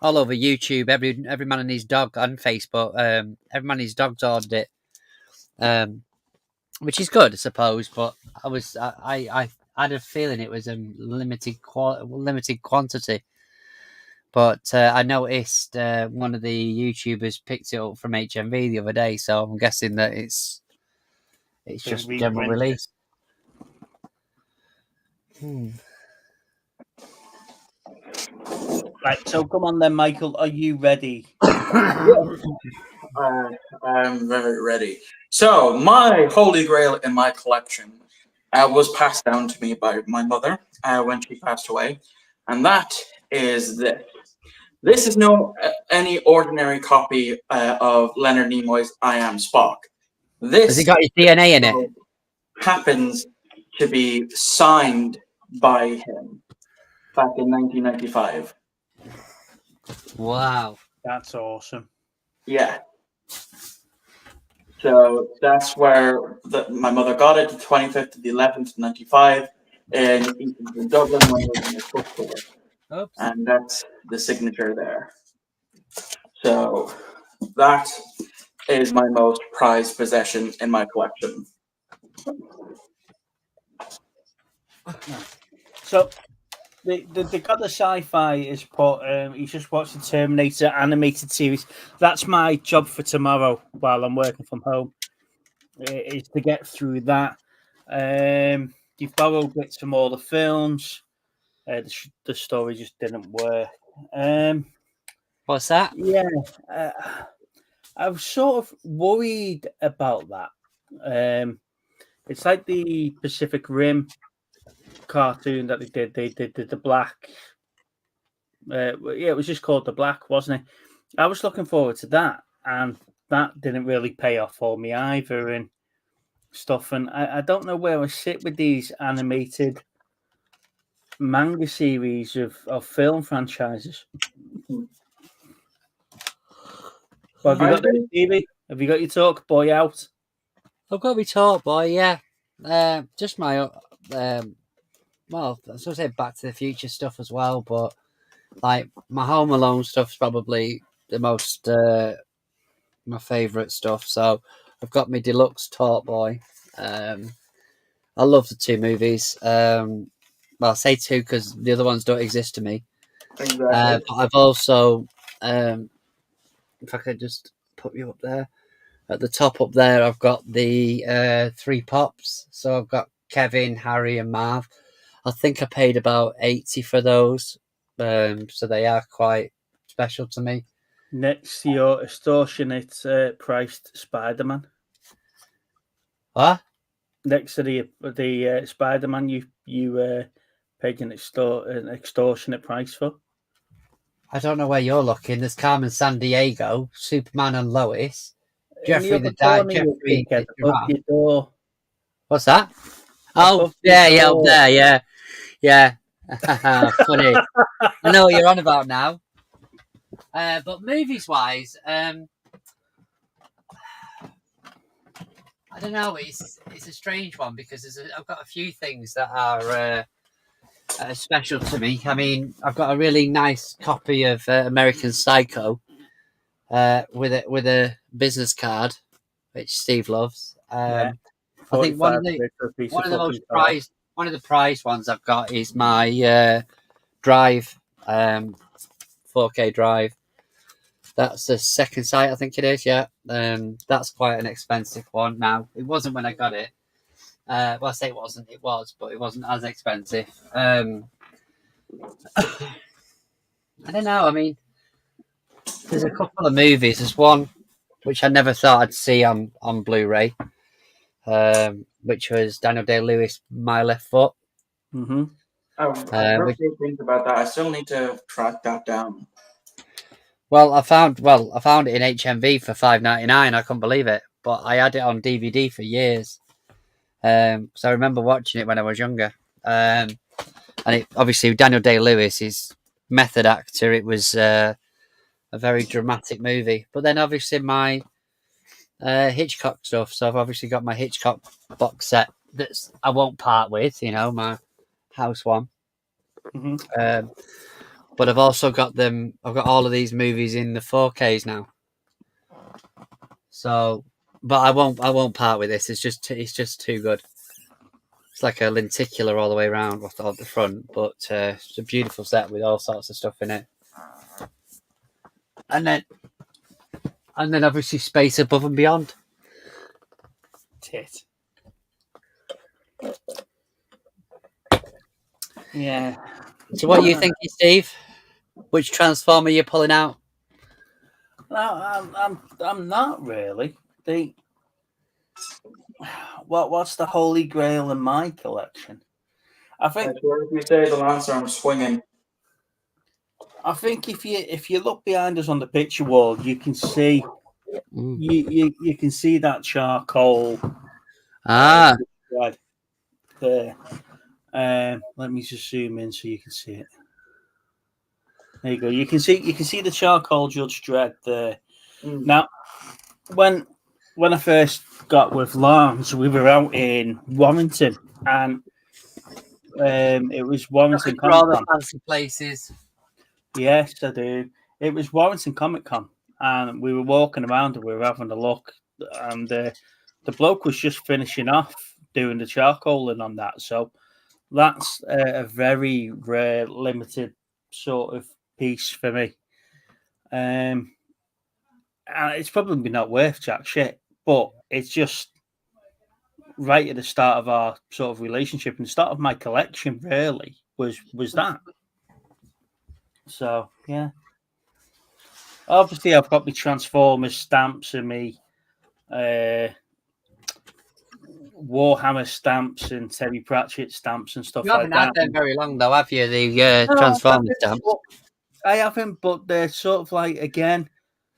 YouTube. Every man and his dog on Facebook. Every man and his dog's ordered it, which is good, I suppose. But I had a feeling it was a limited quantity. But I noticed one of the YouTubers picked it up from HMV the other day, so I'm guessing that it's just general release. Right, so come on then, Michael. Are you ready? I'm very ready. So my Holy Grail in my collection was passed down to me by my mother when she passed away, and that is this. This is no any ordinary copy of Leonard Nimoy's I Am Spock. This has it got his DNA in it? Happens to be signed by him back in 1995. Wow. That's awesome. Yeah. So that's where my mother got it, the 25th of the 11th, 95, in Dublin when we were in the bookstore. Oops. And that's the signature there. So that is my most prized possession in my collection. So the God of Sci-Fi is put. He's just watched the Terminator animated series. That's my job for tomorrow while I'm working from home. Is to get through that. You've borrowed bits from all the films. The story just didn't work. What's that? Yeah, I was sort of worried about that. It's like the Pacific Rim cartoon that they did. They did the black. Yeah, it was just called The Black, wasn't it? I was looking forward to that, and that didn't really pay off for me either, and stuff. And I don't know where I sit with these animated manga series of film franchises. Well, have you got the TV? Have you got your talk boy out? I've got to be taught, boy. Yeah, just my well, I was gonna say Back to the Future stuff as well, but like my Home Alone stuff's probably the most my favourite stuff. So I've got my deluxe Talk Boy. I love the two movies. Well, I say two because the other ones don't exist to me. Exactly. But I've also, if I could just put you up there, at the top up there, I've got the three pops. So I've got Kevin, Harry, and Marv. I think I paid about 80 for those. So they are quite special to me. Next to your extortionate priced Spider-Man. What? Next to the Spider-Man, you paid an extortionate price for. I don't know where you're looking. There's Carmen San Diego, Superman and Lois, Jeffrey the Above your door. What's that? Oh, Above your yeah, up door. there, yeah. Funny. I know what you're on about now. But movies-wise, I don't know. It's a strange one because I've got a few things that are special to me. I mean, I've got a really nice copy of American Psycho with a business card, which Steve loves. Yeah. I think one of the prized ones I've got is my Drive, 4K Drive. That's the second site, I think it is. Yeah, that's quite an expensive one. Now it wasn't when I got it. Well, I say it wasn't. It was, but it wasn't as expensive. I don't know. I mean, there's a couple of movies. There's one which I never thought I'd see on Blu-ray, which was Daniel Day-Lewis, My Left Foot. Mm-hmm. I've heard good things about that. I still need to track that down. Well, I found it in HMV for $5.99. I couldn't believe it, but I had it on DVD for years. So I remember watching it when I was younger. And it obviously Daniel Day-Lewis is method actor. It was a very dramatic movie. But then obviously my Hitchcock stuff. So I've obviously got my Hitchcock box set that's I won't part with. You know, my house one. Mm-hmm. But I've also got them. I've got all of these movies in the 4Ks now. So, but I won't part with this. It's just too good. It's like a lenticular all the way around off the front, but it's a beautiful set with all sorts of stuff in it. And then obviously Space Above and Beyond. Tit. Yeah. So what are you thinking, Steve? Which Transformer you're pulling out? No, I'm not really. What's the holy grail in my collection? I think If you say the answer, I'm swinging. I think if you look behind us on the picture wall, you can see you can see that charcoal. Right there. Let me just zoom in so you can see it. There you go. You can see the charcoal Judge Dredd there. Mm. Now, when I first got with Lawrence, we were out in Warrington, and it was Warrington For all the Comic Con. fancy places. Yes, I do. It was Warrington Comic Con, and we were walking around and we were having a look, and the bloke was just finishing off doing the charcoaling on that. So that's a very rare, limited sort of piece for me. And it's probably not worth jack shit, but it's just right at the start of our sort of relationship and the start of my collection. Really was that. So yeah. Obviously, I've got my Transformers stamps and me Warhammer stamps and Terry Pratchett stamps and stuff You like haven't had that. them very long, though, have you? The No, Transformers stamps. I haven't, but they're sort of like, again,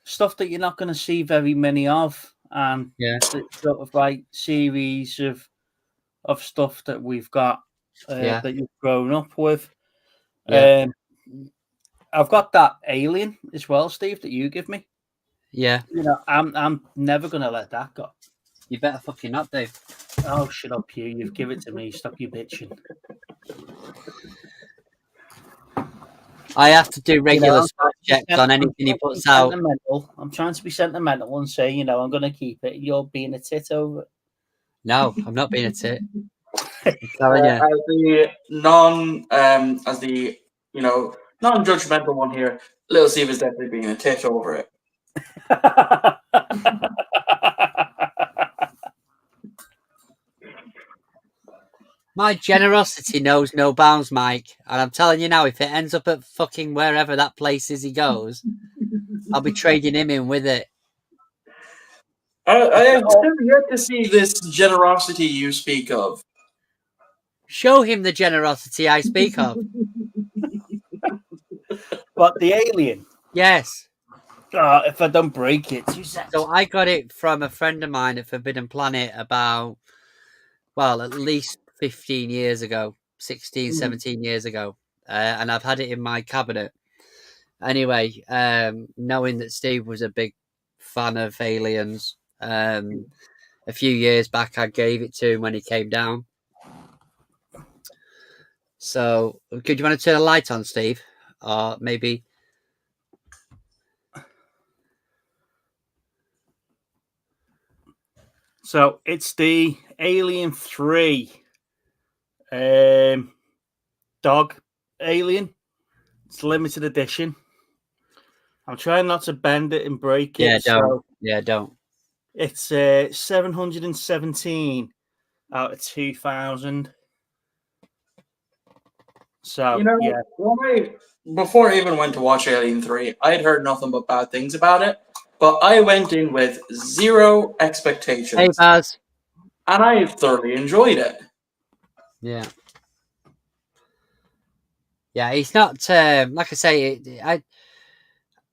stuff that you're not going to see very many of, and Yeah. it's sort of like series of stuff that we've got that you've grown up with. Yeah. I've got that Alien as well, Steve, that you give me. Yeah. You know, I'm never going to let that go. You better fucking not do. Oh, shut up, you. You've given it to me. Stop your bitching. I have to do regular I'm spot checks on anything he puts out. I'm trying to be sentimental and say, I'm going to keep it. You're being a tit over it. No, I'm not being a tit. I'm telling you. As the non-judgmental one here, Little Steve is definitely being a tit over it. My generosity knows no bounds, Mike. And I'm telling you now, if it ends up at fucking wherever that place is he goes, I'll be trading him in with it. I have still yet to see this generosity you speak of. Show him the generosity I speak of. What, the Alien? Yes. If I don't break it. So I got it from a friend of mine at Forbidden Planet about, at least 15 years ago, 16, 17 years ago. And I've had it in my cabinet. Anyway, knowing that Steve was a big fan of Aliens, a few years back, I gave it to him when he came down. So, could you want to turn a light on, Steve? Or maybe... So, it's the Alien 3 dog Alien. It's limited edition. I'm trying not to bend it and break it. Don't. It's 717 out of 2,000. So, before I even went to watch Alien 3, I'd heard nothing but bad things about it. But I went in with zero expectations. Hey, Baz. And I thoroughly enjoyed it. Yeah. Yeah, it's not like I say.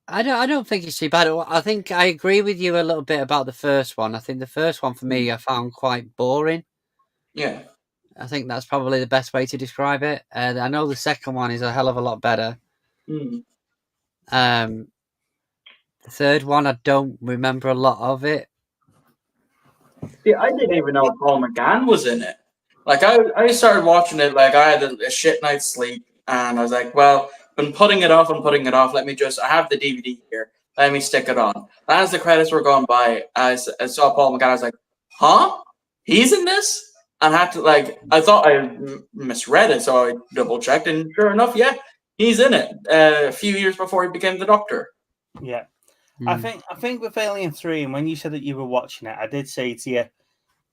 I don't think it's too bad. I think I agree with you a little bit about the first one. I think the first one for me I found quite boring. Yeah. I think that's probably the best way to describe it. I know the second one is a hell of a lot better. Mm. The third one, I don't remember a lot of it. Yeah, I didn't even know Paul McGann was in it. Like, I started watching it, like, I had a shit night's sleep, and I was like, well, been putting it off. I have the DVD here. Let me stick it on. And as the credits were going by, I saw Paul McGann. I was like, huh? He's in this? And I had to, I thought I misread it, so I double checked, and sure enough, yeah, he's in it. A few years before he became the Doctor. Yeah. I think with Alien 3, and when you said that you were watching it, I did say to you,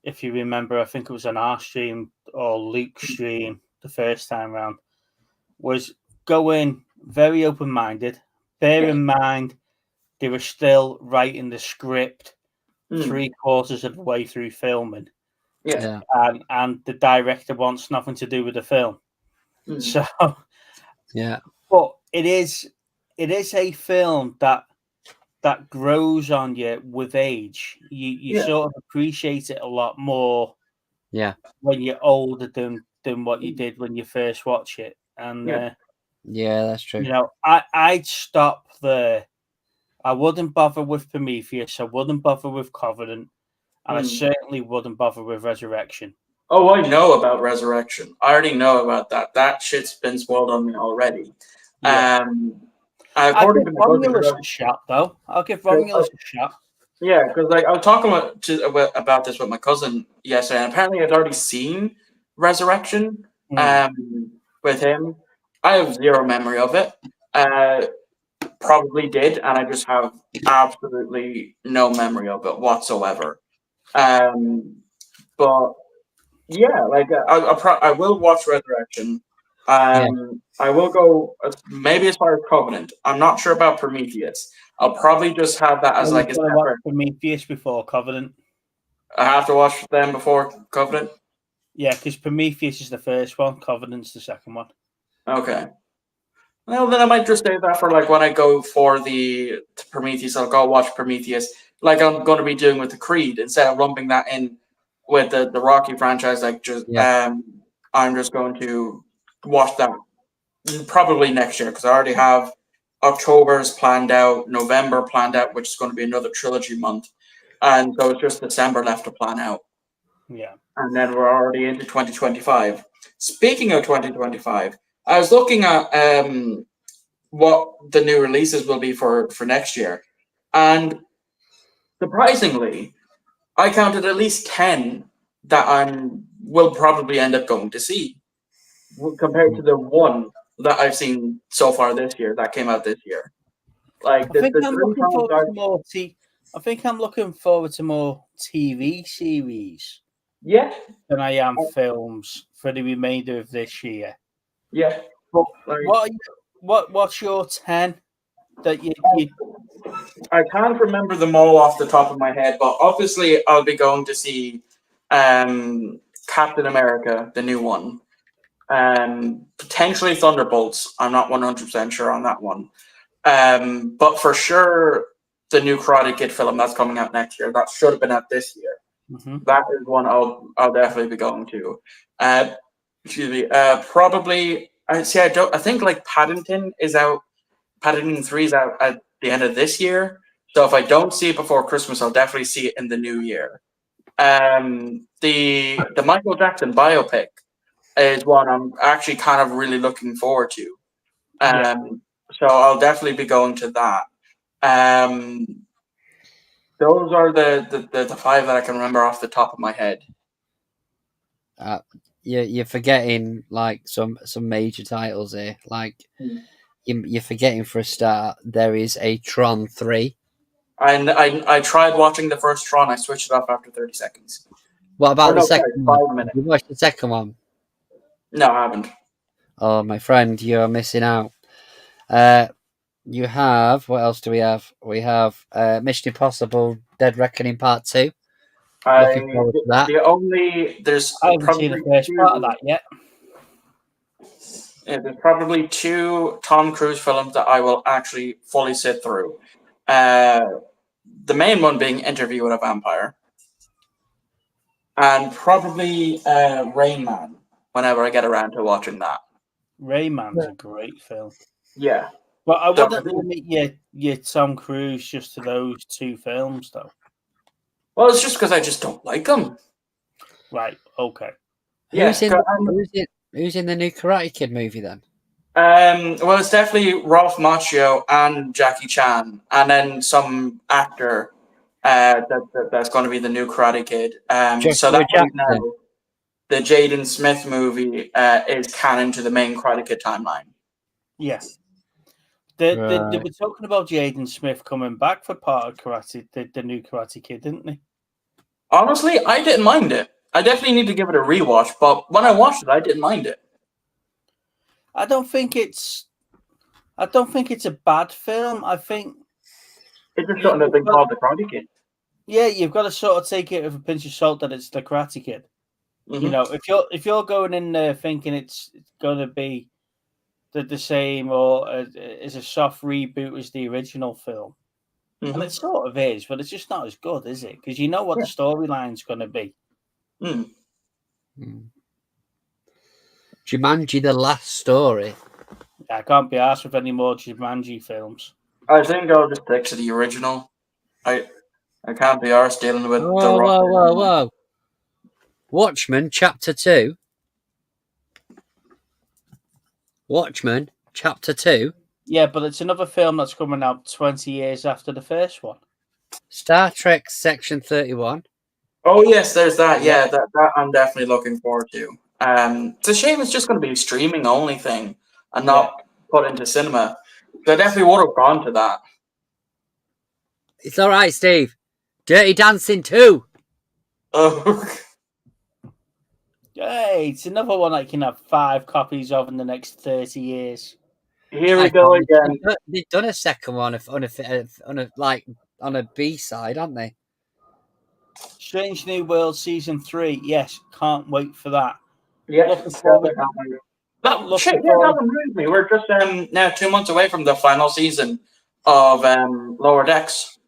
if you remember, I think it was on our stream or Luke's stream the first time round, was go in very open-minded. Bear in mind, they were still writing the script 3/4 of the way through filming. Yeah. And the director wants nothing to do with the film. So, yeah. But it is a film that grows on you with age. You sort of appreciate it a lot more. Yeah. When you're older than what you did when you first watch it. And Yeah, that's true. You know, I'd stop there. I wouldn't bother with Prometheus. I wouldn't bother with Covenant, and I Hmm. certainly wouldn't bother with Resurrection. Oh, I know about Resurrection. I already know about that. That shit's been spoiled on me already. Yeah. I'll According give to my cousin, Romulus a shot, though. I'll give Romulus a shot. yeah, because like I was talking about this with my cousin yesterday, and apparently I'd already seen Resurrection with him. I have zero memory of it. Probably did, and I just have absolutely no memory of it whatsoever. But yeah, like I will watch Resurrection. I will go maybe as far as Covenant. I'm not sure about Prometheus. I'll probably just have that as Well, like a you've got to watch separate. Prometheus before Covenant. I have to watch them before Covenant. Yeah, because Prometheus is the first one, Covenant's the second one. Okay. Well, then I might just say that for like when I go for the Prometheus, I'll go watch Prometheus, like I'm going to be doing with the Creed, instead of lumping that in with the Rocky franchise. Like just I'm just going to watch that probably next year because I already have October's planned out, November planned out, which is going to be another trilogy month, and so it's just December left to plan out. Yeah. And then we're already into 2025. Speaking of 2025, I was looking at what the new releases will be for next year, and surprisingly, I counted at least 10 that I will probably end up going to see, compared to the one that I've seen so far this year that came out this year. Like I think the I'm three looking films forward to more I think I'm looking forward to more TV series yeah, than I am films for the remainder of this year. yeah. But Like, what's your 10 that you I can't remember them all off the top of my head, but obviously I'll be going to see Captain America, the new one. Potentially Thunderbolts. I'm not 100% sure on that one. But for sure, the new Karate Kid film that's coming out next year. That should have been out this year. That is one I'll definitely be going to. Excuse me. Probably. I think like Paddington is out. Paddington 3 is out at the end of this year. So if I don't see it before Christmas, I'll definitely see it in the new year. The Michael Jackson biopic is one I'm actually kind of really looking forward to. So I'll definitely be going to that. Those are the five that I can remember off the top of my head. You're forgetting like some major titles here. Like you're forgetting for a start. There is a Tron 3. And I tried watching the first Tron. I switched it off after 30 seconds. What about the second one? 5 minutes. You watched the second one? No, I haven't. Oh, my friend, you're missing out. You have, what else do we have? We have Mission Impossible Dead Reckoning Part 2. Looking forward to that. I haven't seen the first part of that yet. Yeah, there's probably 2 Tom Cruise films that I will actually fully sit through. The main one being Interview with a Vampire. And probably Rain Man, whenever I get around to watching that. Rain Man's a great film. Yeah. But I wouldn't limit your Tom Cruise just to those 2 films, though. Well, it's just because I just don't like them. Right, okay. Yeah. Who's in the new Karate Kid movie then? Well, it's definitely Ralph Macchio and Jackie Chan, and then some actor that's going to be the new Karate Kid. So that now, the Jaden Smith movie is canon to the main Karate Kid timeline. Yeah. They were talking about Jaden Smith coming back for part of Karate, the new Karate Kid, didn't they? Honestly, I didn't mind it. I definitely need to give it a rewatch, but when I watched it, I didn't mind it. I don't think it's a bad film. I think it's just something that's been called the Karate Kid. Yeah, you've got to sort of take it with a pinch of salt that it's the Karate Kid. Mm-hmm. You know, if you're going in there thinking it's going to be the same or is a soft reboot as the original film, and it sort of is, but it's just not as good, is it? Because you know what the storyline's going to be. Jumanji: The Last Story. I can't be asked with any more Jumanji films. I think I'll just stick to the original. I can't be arsed dealing with the Whoa, Rock. whoa. Watchmen, Chapter 2. Watchmen, Chapter 2. Yeah, but it's another film that's coming out 20 years after the first one. Star Trek Section 31. Oh yes, there's that. Yeah, that I'm definitely looking forward to. It's a shame it's just going to be a streaming only thing and not put into cinema. I definitely would have gone to that. It's all right, Steve. Dirty Dancing 2. Oh, Hey, it's another one I can have 5 copies of in the next 30 years. here we go again. They've done a second one on a B side, haven't they? Strange New World Season 3. Yes, can't wait for that. Yeah, Looking forward. that Looking reminds me. We're just now 2 months away from the final season of Lower Decks.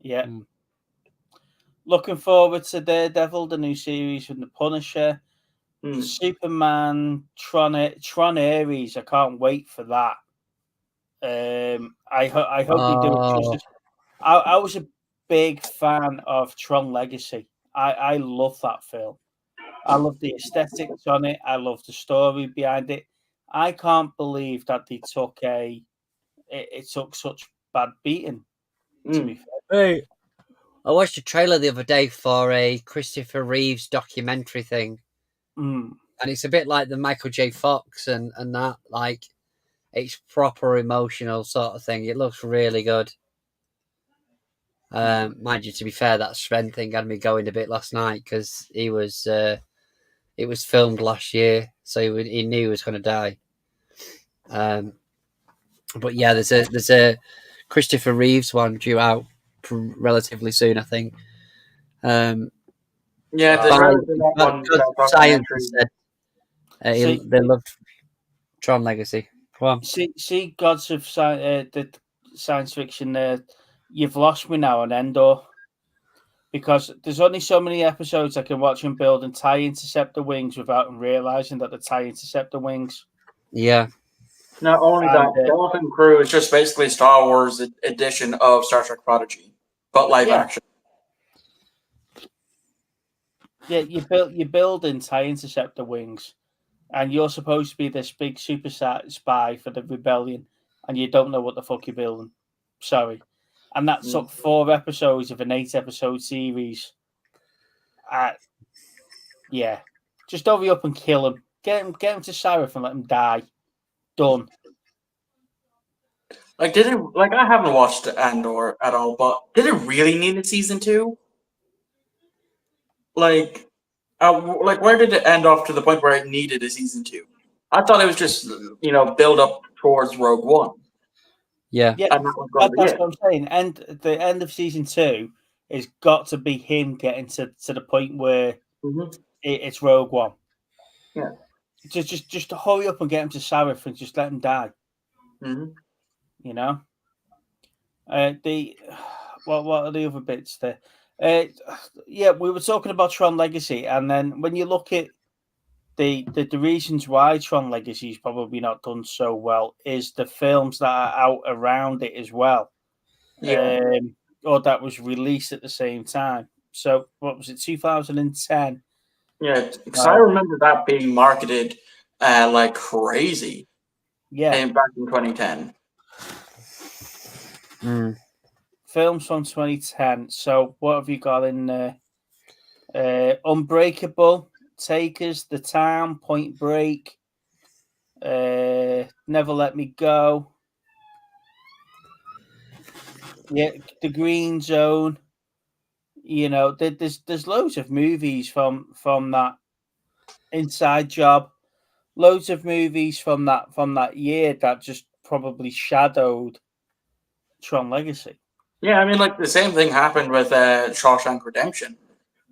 Yeah. Looking forward to Daredevil, the new series from The Punisher. Superman, Tron Ares. I can't wait for that. I hope they do it justice. I was a big fan of Tron Legacy. I love that film. I love the aesthetics on it. I love the story behind it. I can't believe that they took it took such bad beating. To be fair. Hey, I watched a trailer the other day for a Christopher Reeves documentary thing. And it's a bit like the Michael J. Fox and that, like, it's proper emotional sort of thing. It looks really good. Mind you, to be fair, that strength thing had me going a bit last night because it was filmed last year, so he knew he was going to die. But yeah, there's a Christopher Reeves one due out relatively soon, I think. Science said they loved Tron Legacy. Come on. See, gods of the science fiction. You've lost me now on Endor because there's only so many episodes I can watch and build and tie interceptor wings without realizing that they tie interceptor wings. Yeah. Not only that, Skeleton Crew is just basically Star Wars edition of Star Trek Prodigy, but live action. Yeah, you build in tie interceptor wings, and you're supposed to be this big super spy for the rebellion, and you don't know what the fuck you're building. Sorry. And that took 4 episodes of an 8-episode series. Yeah. Just hurry up and kill him. Get him to Sarif and let him die. Done. I haven't watched Andor at all, but did it really need a season 2? Like where did it end off to the point where it needed a season 2? I thought it was just, build up towards Rogue One. Yeah. That's what I'm saying. And the end of season 2 has got to be him getting to the point where it's Rogue One. Yeah. Just to hurry up and get him to Sarif and just let him die. You know? What are the other bits there? We were talking about Tron Legacy, and then when you look at the reasons why Tron Legacy is probably not done so well is the films that are out around it as well. Or that was released at the same time. So what was it, 2010? Yeah, because I remember that being marketed like crazy. Yeah, back in 2010. Films from 2010. So what have you got in there? Unbreakable, Takers, The Town, Point Break, Never Let Me Go. Yeah, The Green Zone. There's loads of movies from that. Inside Job. Loads of movies from that year that just probably shadowed Tron Legacy. Yeah, I mean, like the same thing happened with Shawshank Redemption.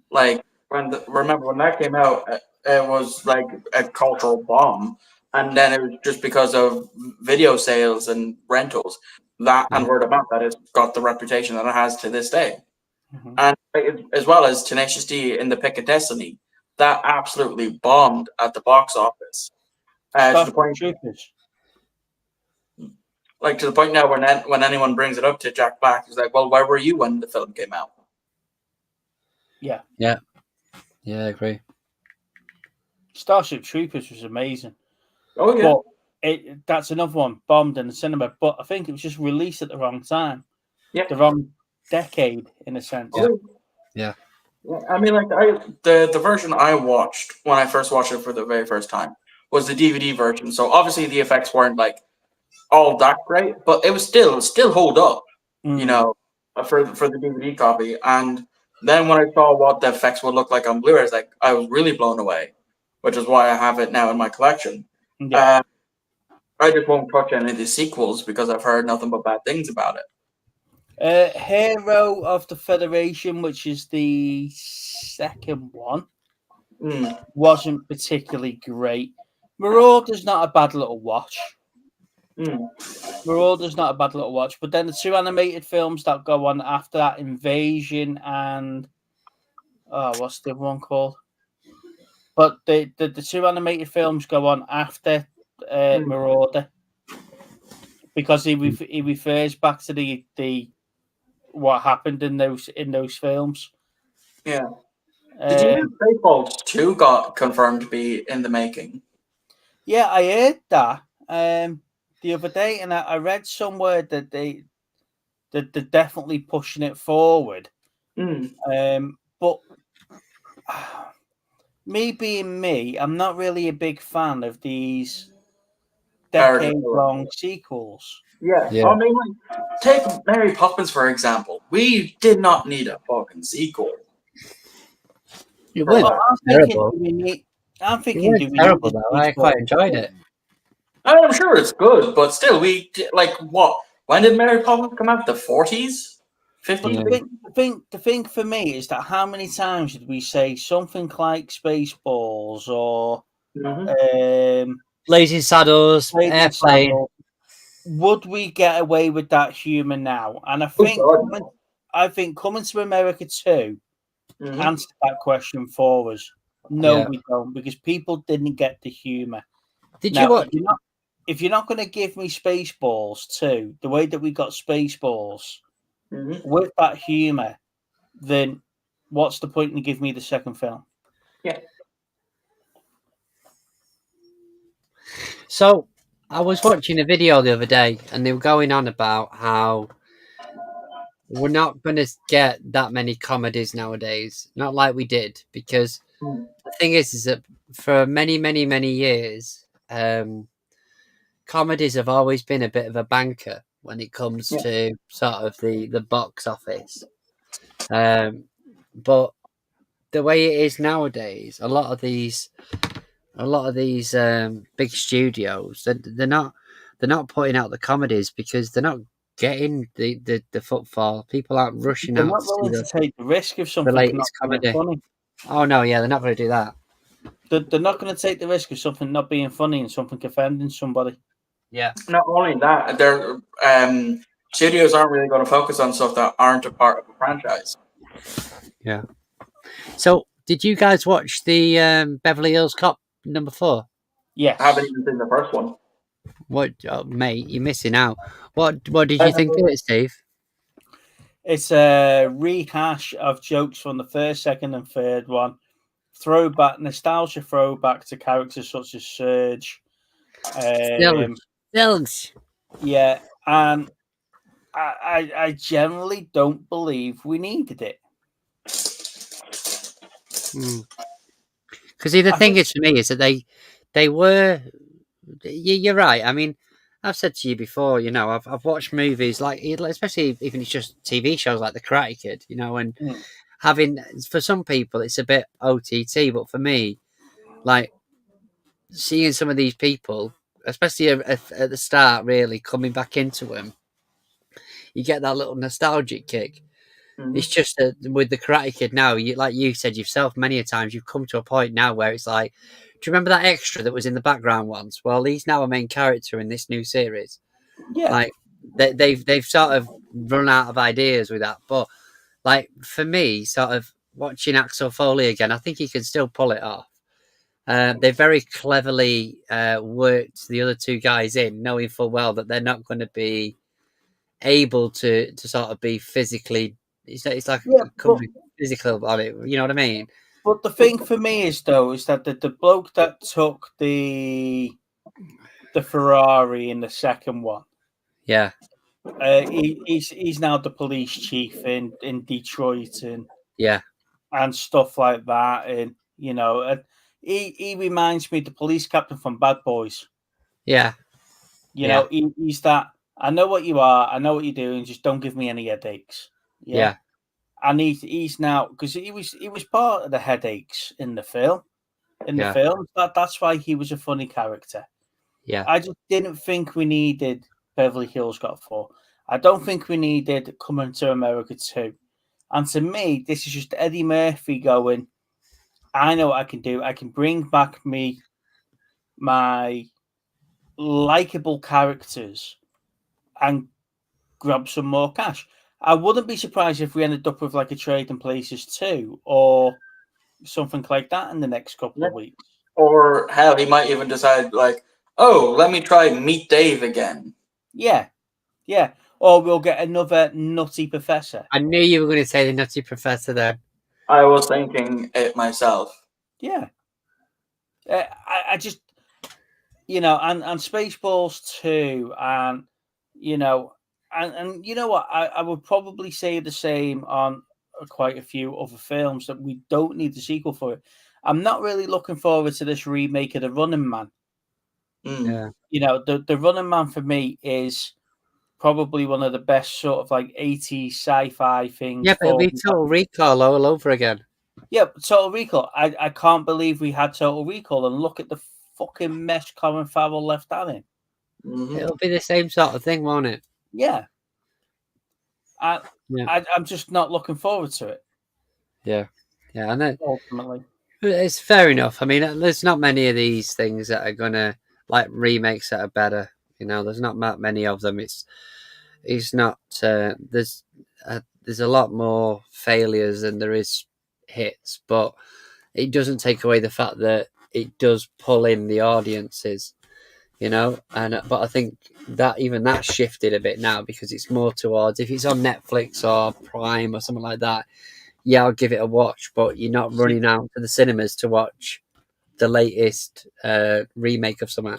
Like remember when that came out, it was like a cultural bomb, and then it was just because of video sales and rentals and word of mouth that it's got the reputation that it has to this day, and as well as Tenacious D in the Pick of Destiny, that absolutely bombed at the box office. To the point, Like to the point now when anyone brings it up to Jack Black, he's like, "Well, where were you when the film came out?" Yeah. Yeah, I agree. Starship Troopers was amazing. Oh yeah, But that's another one bombed in the cinema. But I think it was just released at the wrong time. Yeah. The wrong decade, in a sense. Yeah. I mean, like the version I watched when I first watched it for the very first time was the DVD version. So obviously the effects weren't like all that great, but it was still hold up, you know, for the DVD copy. And then when I saw what the effects would look like on Blu-ray, I was really blown away, which is why I have it now in my collection. Yeah. I just won't touch any of the sequels because I've heard nothing but bad things about it. Hero of the Federation, which is the second one, wasn't particularly great. Marauder's not a bad little watch. Marauder's not a bad little watch. But then the two animated films that go on after that, Invasion and what's the other one called? But the two animated films go on after Marauder because he refers back to the what happened in those films. Yeah. Did you know Spaceballs 2 got confirmed to be in the making? Yeah, I heard that the other day, and I read somewhere that they're definitely pushing it forward. But me being me, I'm not really a big fan of these decade-long sequels. Yeah. I mean, like, take Mary Poppins for example. We did not need a fucking sequel. It was terrible. I'm thinking, it was terrible though. I quite enjoyed it. I'm sure it's good, but still, what? When did Mary Poppins come out? The 40s, 50s. The thing for me is that how many times did we say something like Spaceballs or Blazing Saddles, Airplane? Would we get away with that humor now? And I think Coming to America 2 answered that question for us. No, we don't, because people didn't get the humor. Did you watch? If you're not going to give me Spaceballs 2, the way that we got Spaceballs with that humor, then what's the point in giving me the second film? Yeah. So I was watching a video the other day, and they were going on about how we're not going to get that many comedies nowadays, not like we did, because the thing is that for many, many, many years, comedies have always been a bit of a banker when it comes to sort of the box office. But the way it is nowadays, a lot of these big studios, they're not putting out the comedies because they're not getting the footfall. People aren't rushing out. They're not willing to take the risk of something not comedy. Funny. Oh no, yeah, they're not going to do that. They're not going to take the risk of something not being funny and something offending somebody. Yeah. Not only that, their studios aren't really going to focus on stuff that aren't a part of the franchise. Yeah. So, did you guys watch the Beverly Hills Cop #4? Yes. I haven't even seen the first one. What, mate? You're missing out. What did you think of it, Steve? It's a rehash of jokes from the first, second, and third one. Nostalgia throwback to characters such as Surge. Stills. Yeah, and I generally don't believe we needed it. Because the thing is for me is that they were. You're right. I mean, I've said to you before. You know, I've watched movies like, especially even it's just TV shows like The Karate Kid. You know, and having, for some people it's a bit OTT, but for me, like seeing some of these people, especially at the start, really coming back into them, you get that little nostalgic kick. It's just that with the Karate Kid now, like you said yourself many a times, you've come to a point now where it's like, do you remember that extra that was in the background once? Well, he's now a main character in this new series. Yeah, like they've sort of run out of ideas with that. But like for me, sort of watching Axel Foley again, I think he can still pull it off. They very cleverly worked the other two guys in, knowing full well that they're not going to be able to sort of be physically. It's like Yeah, coming physical on it. You know what I mean? But the thing for me is though is that the bloke that took the Ferrari in the second one, Yeah, he's now the police chief in Detroit yeah, and stuff like that, and and he reminds me of the police captain from Bad Boys. yeah, Yeah. He's that. I know what you are. I know what you're doing. Just don't give me any headaches. yeah, And he's now because he was part of the headaches in the film. Yeah. That's why he was a funny character. yeah. I just didn't think we needed Beverly Hills Cop 4. I don't think we needed Coming to America 2. And to me, this is just Eddie Murphy going, I know what I can do. I can bring back my likable characters and grab some more cash. I wouldn't be surprised if we ended up with like a Trading Places 2 or something like that in the next couple of weeks. Or hell, he might even decide like, oh, let me try Meet Dave again. Yeah. Or we'll get another Nutty Professor. I knew you were going to say the Nutty Professor there. I was thinking it myself. Yeah. I just, and Spaceballs 2, and, and you know what? I would probably say the same on quite a few other films that we don't need the sequel for it. I'm not really looking forward to this remake of The Running Man. Mm. Yeah. The Running Man for me is probably one of the best sort of like 80s sci-fi things. Yeah, but it'll be Total Recall all over again. Yeah, Total Recall. I can't believe we had Total Recall, and look at the fucking mess Colin Farrell left that in. Mhm. It'll be the same sort of thing, won't it? Yeah. Yeah. I'm just not looking forward to it, Yeah, and then ultimately. it's fair enough. I mean, there's not many of these things that are gonna like remakes that are better. There's not that many of them. It's not. There's a lot more failures than there is hits, but it doesn't take away the fact that it does pull in the audiences. But I think that even that shifted a bit now because it's more towards if it's on Netflix or Prime or something like that. Yeah, I'll give it a watch, but you're not running out to the cinemas to watch the latest remake of something.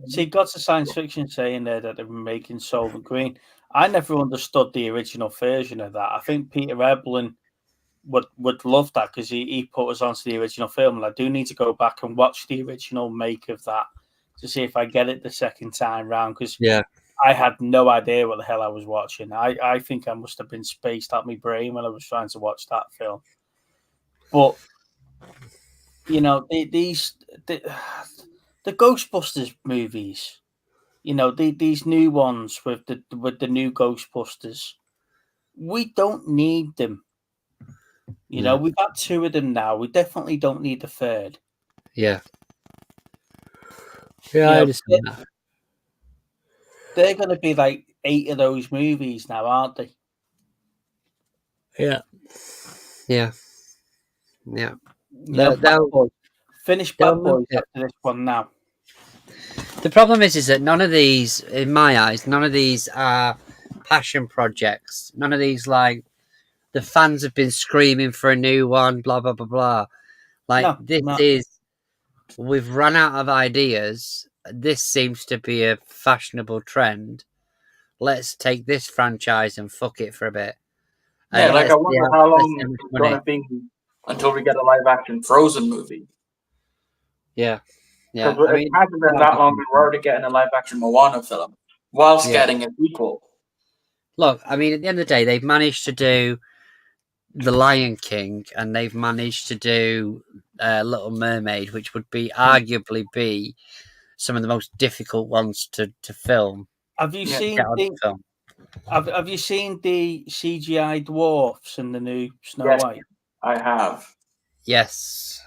See, Gods of Science Fiction saying there that they're making Soylent Green. I never understood the original version of that. I think Peter Eblin would love that because he put us onto the original film, and I do need to go back and watch the original make of that to see if I get it the second time round because I had no idea what the hell I was watching. I think I must have been spaced out my brain when I was trying to watch that film. But the Ghostbusters movies, these new ones with the new Ghostbusters, we don't need them. We've got 2 of them now. We definitely don't need the third. Yeah. Yeah, I understand that. They're going to be like 8 of those movies now, aren't they? Yeah. Finish Bad Boys after this one now. The problem is that none of these, in my eyes, are passion projects. None of these, like, the fans have been screaming for a new one, blah, blah, blah, blah. Like, we've run out of ideas. This seems to be a fashionable trend. Let's take this franchise and fuck it for a bit. Yeah, I wonder how long it's going to be until we get a live-action Frozen movie. Yeah. It hasn't been that long. We're already getting a live-action Moana film whilst getting a sequel. Look, I mean, at the end of the day, they've managed to do The Lion King and they've managed to do Little Mermaid, which would arguably be some of the most difficult ones to film. Have you seen Have you seen the CGI dwarfs in the new Snow White? I have. Yes.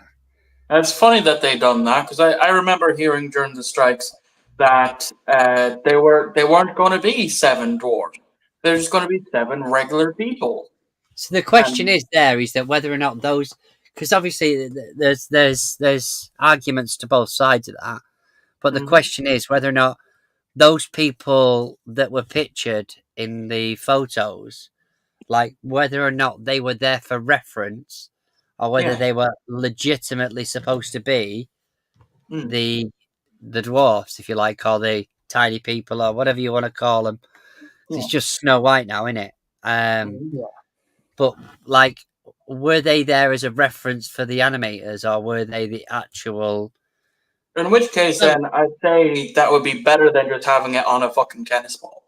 It's funny that they done that because I remember hearing during the strikes that they weren't going to be 7 dwarves. There's going to be 7 regular people. So the question is that whether or not those, because obviously there's arguments to both sides of that, but the Mhm. question is whether or not those people that were pictured in the photos, like whether or not they were there for reference, or whether Yeah. they were legitimately supposed to be Mm. the dwarfs, if you like, or the tiny people, or whatever you want to call them. Yeah. It's just Snow White now, isn't it? Yeah. But like, were they there as a reference for the animators, or were they the actual? In which case, then I'd say that would be better than just having it on a fucking tennis ball,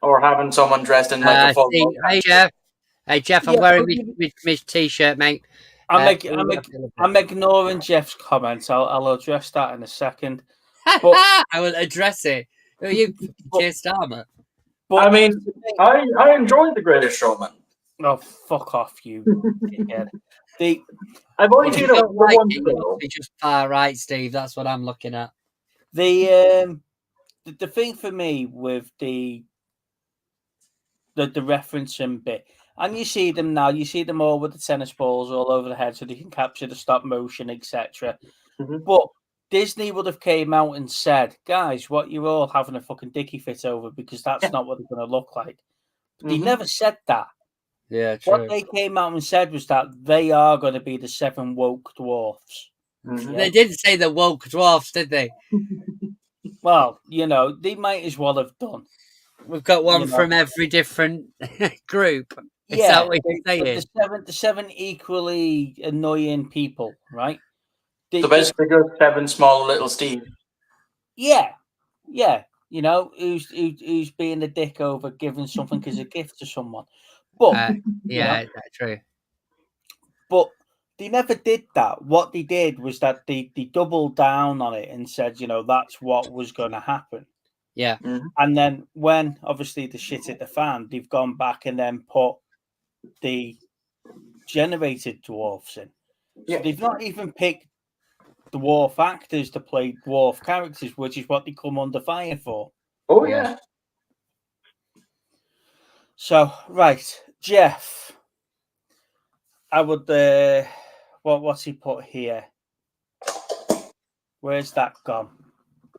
or having someone dressed in like a full. Hey Jeff, I'm Yeah, wearing but my t-shirt, mate. I'm ignoring Jeff's comments. I'll address that in a second. But I will address it. Who are you, Keir Starmer? but I mean, I enjoyed The Greatest Showman. oh, fuck off, you dickhead. I've only If seen you it don't like once it, you though. must be just far right, Steve. That's what I'm looking at. The thing for me with the referencing bit, and you see them now, you see them all with the tennis balls all over the head so they can capture the stop motion, etc. Mhm. But Disney would have came out and said, guys, what you're all having a fucking dicky fit over, because that's Yeah. not what they're going to look like. They Mhm. never said that. Yeah, What they came out and said was that they are going to be the 7 woke dwarfs. Mhm. They didn't say the woke dwarfs, did they? Well, they might as well have done. We've got one You know. from every different group. Is Yeah, that what you're saying? the seven equally annoying people, right? So basically, just 7 small little Steve. Yeah, who's being a dick over giving something as a gift to someone, but Yeah, that's true. but they never did that. What they did was that they doubled down on it and said, that's what was going to happen. Yeah. Mhm. And then when obviously the shit hit the fan, they've gone back and then put the generated dwarfs in. So Yeah. they've not even picked dwarf actors to play dwarf characters, which is what they come under fire for. Oh Yeah. yeah. So, right, Jeff, I would, what's he put here? Where's that gone?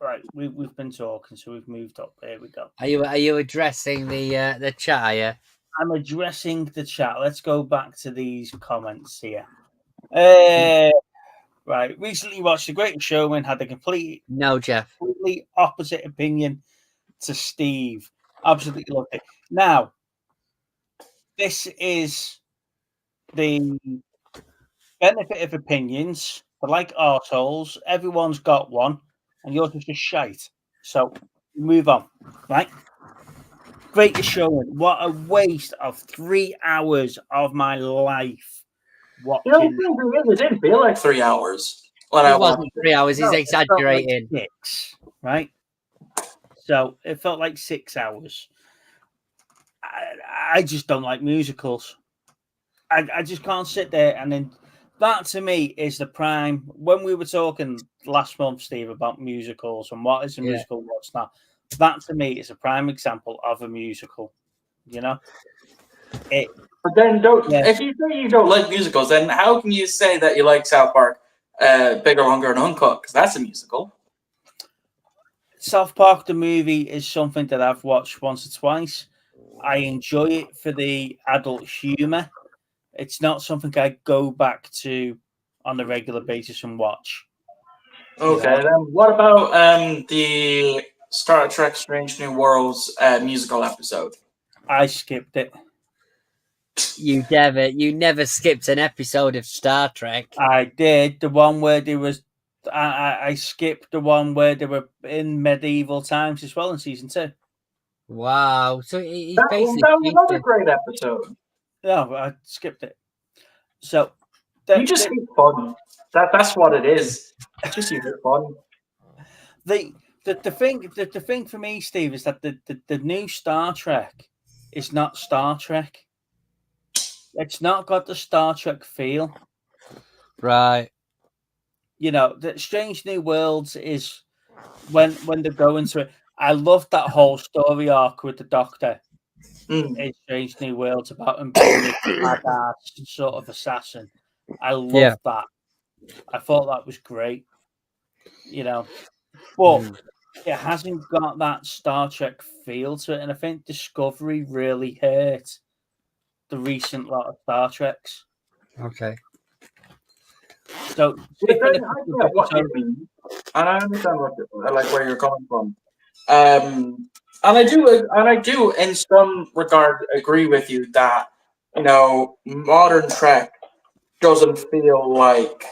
Right, we've been talking, so we've moved up. There we go. Are you addressing the chat? Are you? I'm addressing the chat. Let's go back to these comments here. Right, recently watched The Greatest Showman, had a completely Jeff. opposite opinion to Steve. Absolutely loved it. Now, this is the benefit of opinions. But like arseholes, everyone's got one, and yours is just shite. So move on, right? Greatest Showman. What a waste of 3 hours of my life watching. It didn't feel like 3 hours when It I watched wasn't 3 hours. He's No, it felt like exaggerating. 6, right? So it felt like 6 hours. I just don't like musicals. I just can't sit there and then that to me is the prime. When we were talking last month, Steve, about musicals and what is a musical, what's not, that to me is a prime example of a musical. But then if you say you don't like musicals, then how can you say that you like South Park, Bigger, Longer, and Uncut? Because that's a musical. South Park the movie is something that I've watched once or twice. I enjoy it for the adult humor. It's not something I go back to on a regular basis and watch. Okay, then what about the Star Trek Strange New Worlds musical episode? I skipped it. You never skipped an episode of Star Trek. I did. The one where there was I skipped the one where they were in medieval times as well in season 2. Wow. So he's That basically was another great episode. No, I skipped it. So you just hate fun. That's what it is. Just you hate fun. The thing for me, Steve, is that the new Star Trek is not Star Trek. It's not got the Star Trek feel. Right. The Strange New Worlds is when they go into it. I love that whole story arc with the Doctor. in Strange New Worlds about him being this badass sort of assassin. I love Yeah. that. I thought that was great. But it hasn't got that Star Trek feel to it, and I think Discovery really hurt the recent lot of Star Treks. Okay. So, I get what you mean, and I understand where you're coming from. And I do, in some regard, agree with you that modern Trek doesn't feel like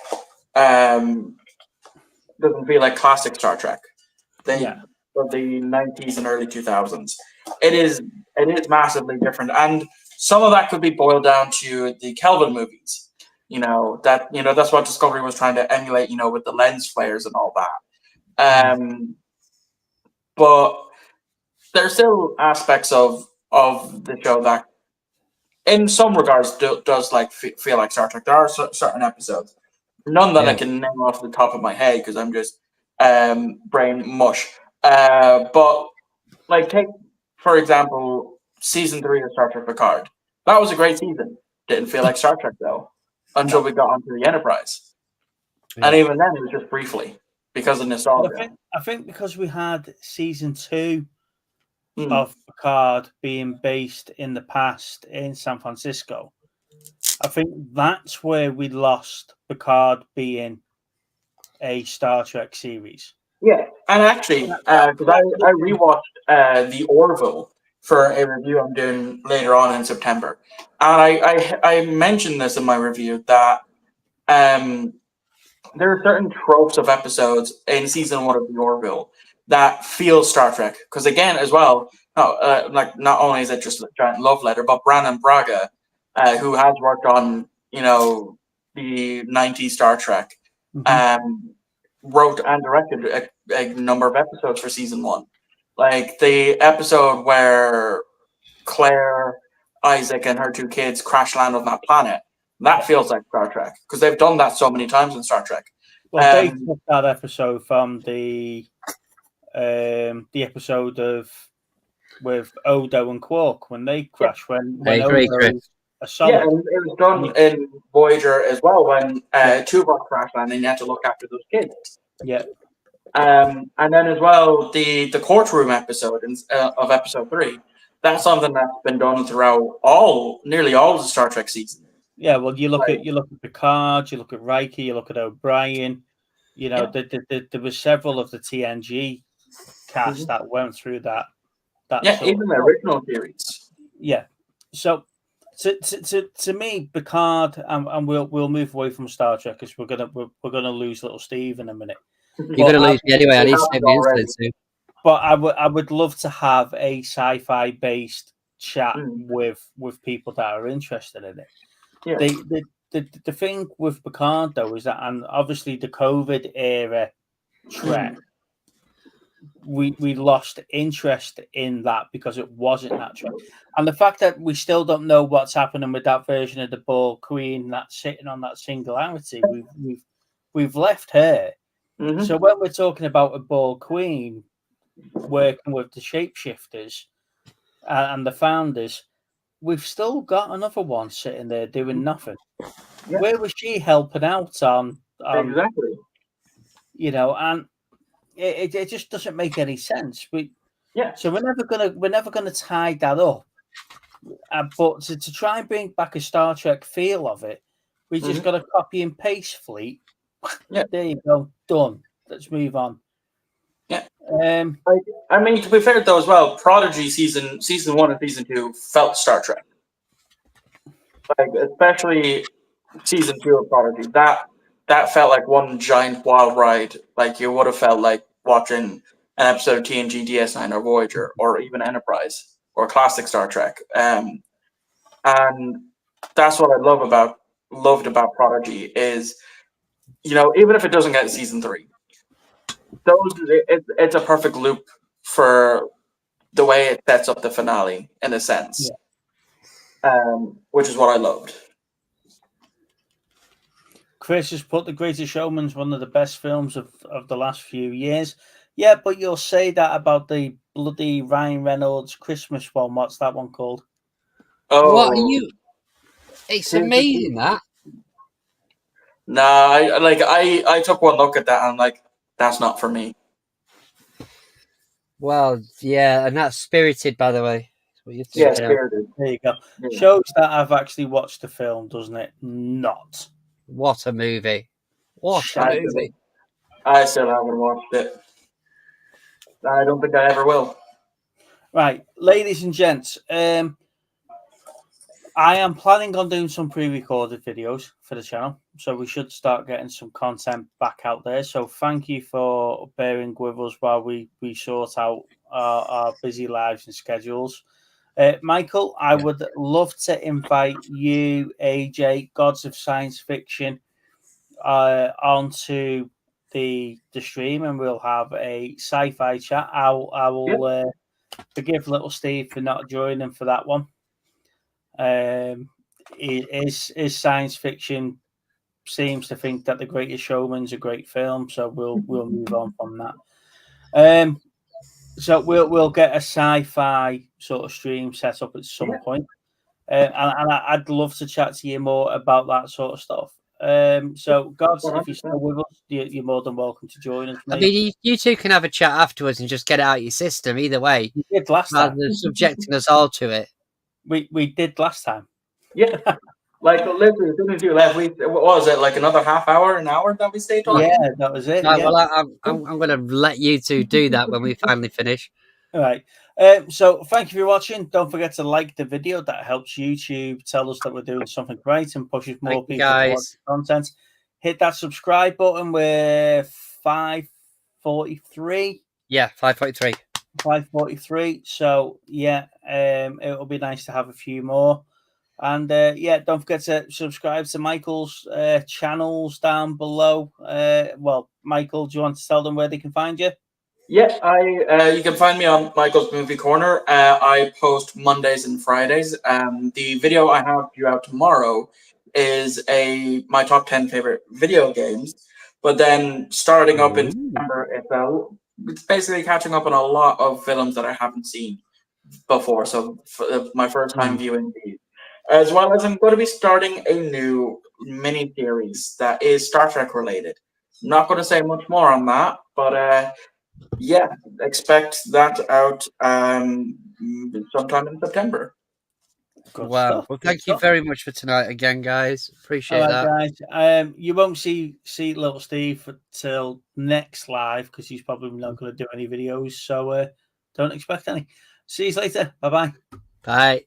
classic Star Trek. Of the 90s and early 2000s. It is massively different, and some of that could be boiled down to the Kelvin movies. That's what Discovery was trying to emulate. With the lens flares and all that. But there's still aspects of the show that, in some regards, does feel like Star Trek. There are certain episodes, none that I can name off the top of my head because I'm just brain mush. But take for example season 3 of Star Trek Picard. That was a great season. Didn't feel like Star Trek though until we got onto the Enterprise, and even then it was just briefly because of nostalgia. I think because we had season 2 of Picard being based in the past in San Francisco, I think that's where we lost Picard being a Star Trek series. Yeah, and actually, because I rewatched The Orville for a review I'm doing later on in September, and I mentioned this in my review that there are certain tropes of episodes in season 1 of The Orville that feel Star Trek. Because again, as well, not only is it just a giant love letter, but Brannon Braga, who has worked on the 90s Star Trek, wrote and directed a number of episodes for season 1. Like the episode where Claire, Isaac, and her 2 kids crash land on that planet. That feels like Star Trek because they've done that so many times in Star Trek. Well, they took that episode from the episode with Odo and Quark when they crash when Odo assault. Yeah, and it was done in Voyager as well when Tuvok crash landing and they had to look after those kids. Yeah. And then as well the courtroom episode of episode 3. That's something that's been done throughout nearly all of the Star Trek seasons. Yeah, well, you look at Picard, you look at Riker, you look at O'Brien. There was several of the TNG cast that went through that. Even the original series. Yeah, so to me, Picard, and we'll move away from Star Trek because we're gonna lose little Steve in a minute. You're gonna lose me anyway. I need to take the insulin soon. But I would love to have a sci-fi based chat with people that are interested in it. Yeah. The thing with Picard though is that, and obviously the COVID era Trek, we lost interest in that because it wasn't that Trek, and the fact that we still don't know what's happening with that version of the Borg Queen that's sitting on that singularity, we've left her. So when we're talking about a Borg Queen working with the shapeshifters and the founders, we've still got another one sitting there doing nothing. Yeah. Where was she helping out on exactly? And it just doesn't make any sense. So we're never gonna tie that up. But to try and bring back a Star Trek feel of it, we just got to copy and paste Fleet. Yeah, there you go, done. Let's move on. Yeah. I mean, to be fair though, as well, Prodigy season 1 and season 2 felt Star Trek. Especially season 2 of Prodigy, that felt like one giant wild ride. Like you would have felt like watching an episode of TNG, DS9, or Voyager, or even Enterprise, or classic Star Trek. And that's what I loved about Prodigy is, even if it doesn't get season 3, it's a perfect loop for the way it sets up the finale in a sense. Which is what I loved. Chris has put The Greatest Showman's one of the best films of the last few years. Yeah, but you'll say that about the bloody Ryan Reynolds Christmas one. What's that one called? Oh, What are you? It's amazing that. Nah, I took one look at that and I'm like, that's not for me. Well, yeah, and that's Spirited, by the way. That's what you're Yeah, thinking of. Spirited. There you go. Yeah. Shows that I've actually watched the film, doesn't it? Not. What a movie! What a Shite. movie! I still haven't watched it. I don't think I ever will. Right, ladies and gents, I am planning on doing some pre-recorded videos for the channel, so we should start getting some content back out there. So thank you for bearing with us while we sort out our busy lives and schedules. Michael, I would love to invite you, AJ, Gods of Science Fiction, onto the stream, and we'll have a sci-fi chat. I will forgive little Steve for not joining for that one. Is science fiction seems to think that The Greatest Showman's a great film, so we'll move on from that. So we'll get a sci-fi sort of stream set up at some point, and I'd love to chat to you more about that sort of stuff. So, Gods, if you're still with us, you're more than welcome to join us, I mate. mean, you two can have a chat afterwards and just get it out of your system. Either way, We did last rather time. than subjecting us all to it. We did last time. Yeah. Like literally, as soon as you left, what was it, like another half hour, an hour that we stayed talking? Yeah, that was it. Right, Yeah. well, I'm going to let you two do that when we finally finish. All right. So thank you for watching. Don't forget to like the video. That helps YouTube tell us that we're doing something great and pushes more Thank you, people to watch guys. the content. Hit that subscribe button. We're 5:43. Yeah, 5.3. 5:43. So yeah, it'll be nice to have a few more. And yeah, don't forget to subscribe to Michael's channels down below. Well, Michael, do you want to tell them where they can find you? Yeah, you can find me on Michael's Movie Corner. I post Mondays and Fridays. The video I have due out tomorrow is my top 10 favorite video games. But then starting up in September, it's basically catching up on a lot of films that I haven't seen before. So for my first time viewing these. As well as I'm going to be starting a new mini series that is Star Trek related. Not going to say much more on that, but yeah, expect that out sometime in September. Good Wow. stuff. Well, Good thank you stuff. very much for tonight again, guys. Appreciate All that. right, guys. You won't see little Steve till next live because he's probably not going to do any videos. So don't expect any. See you later. Bye-bye. Bye.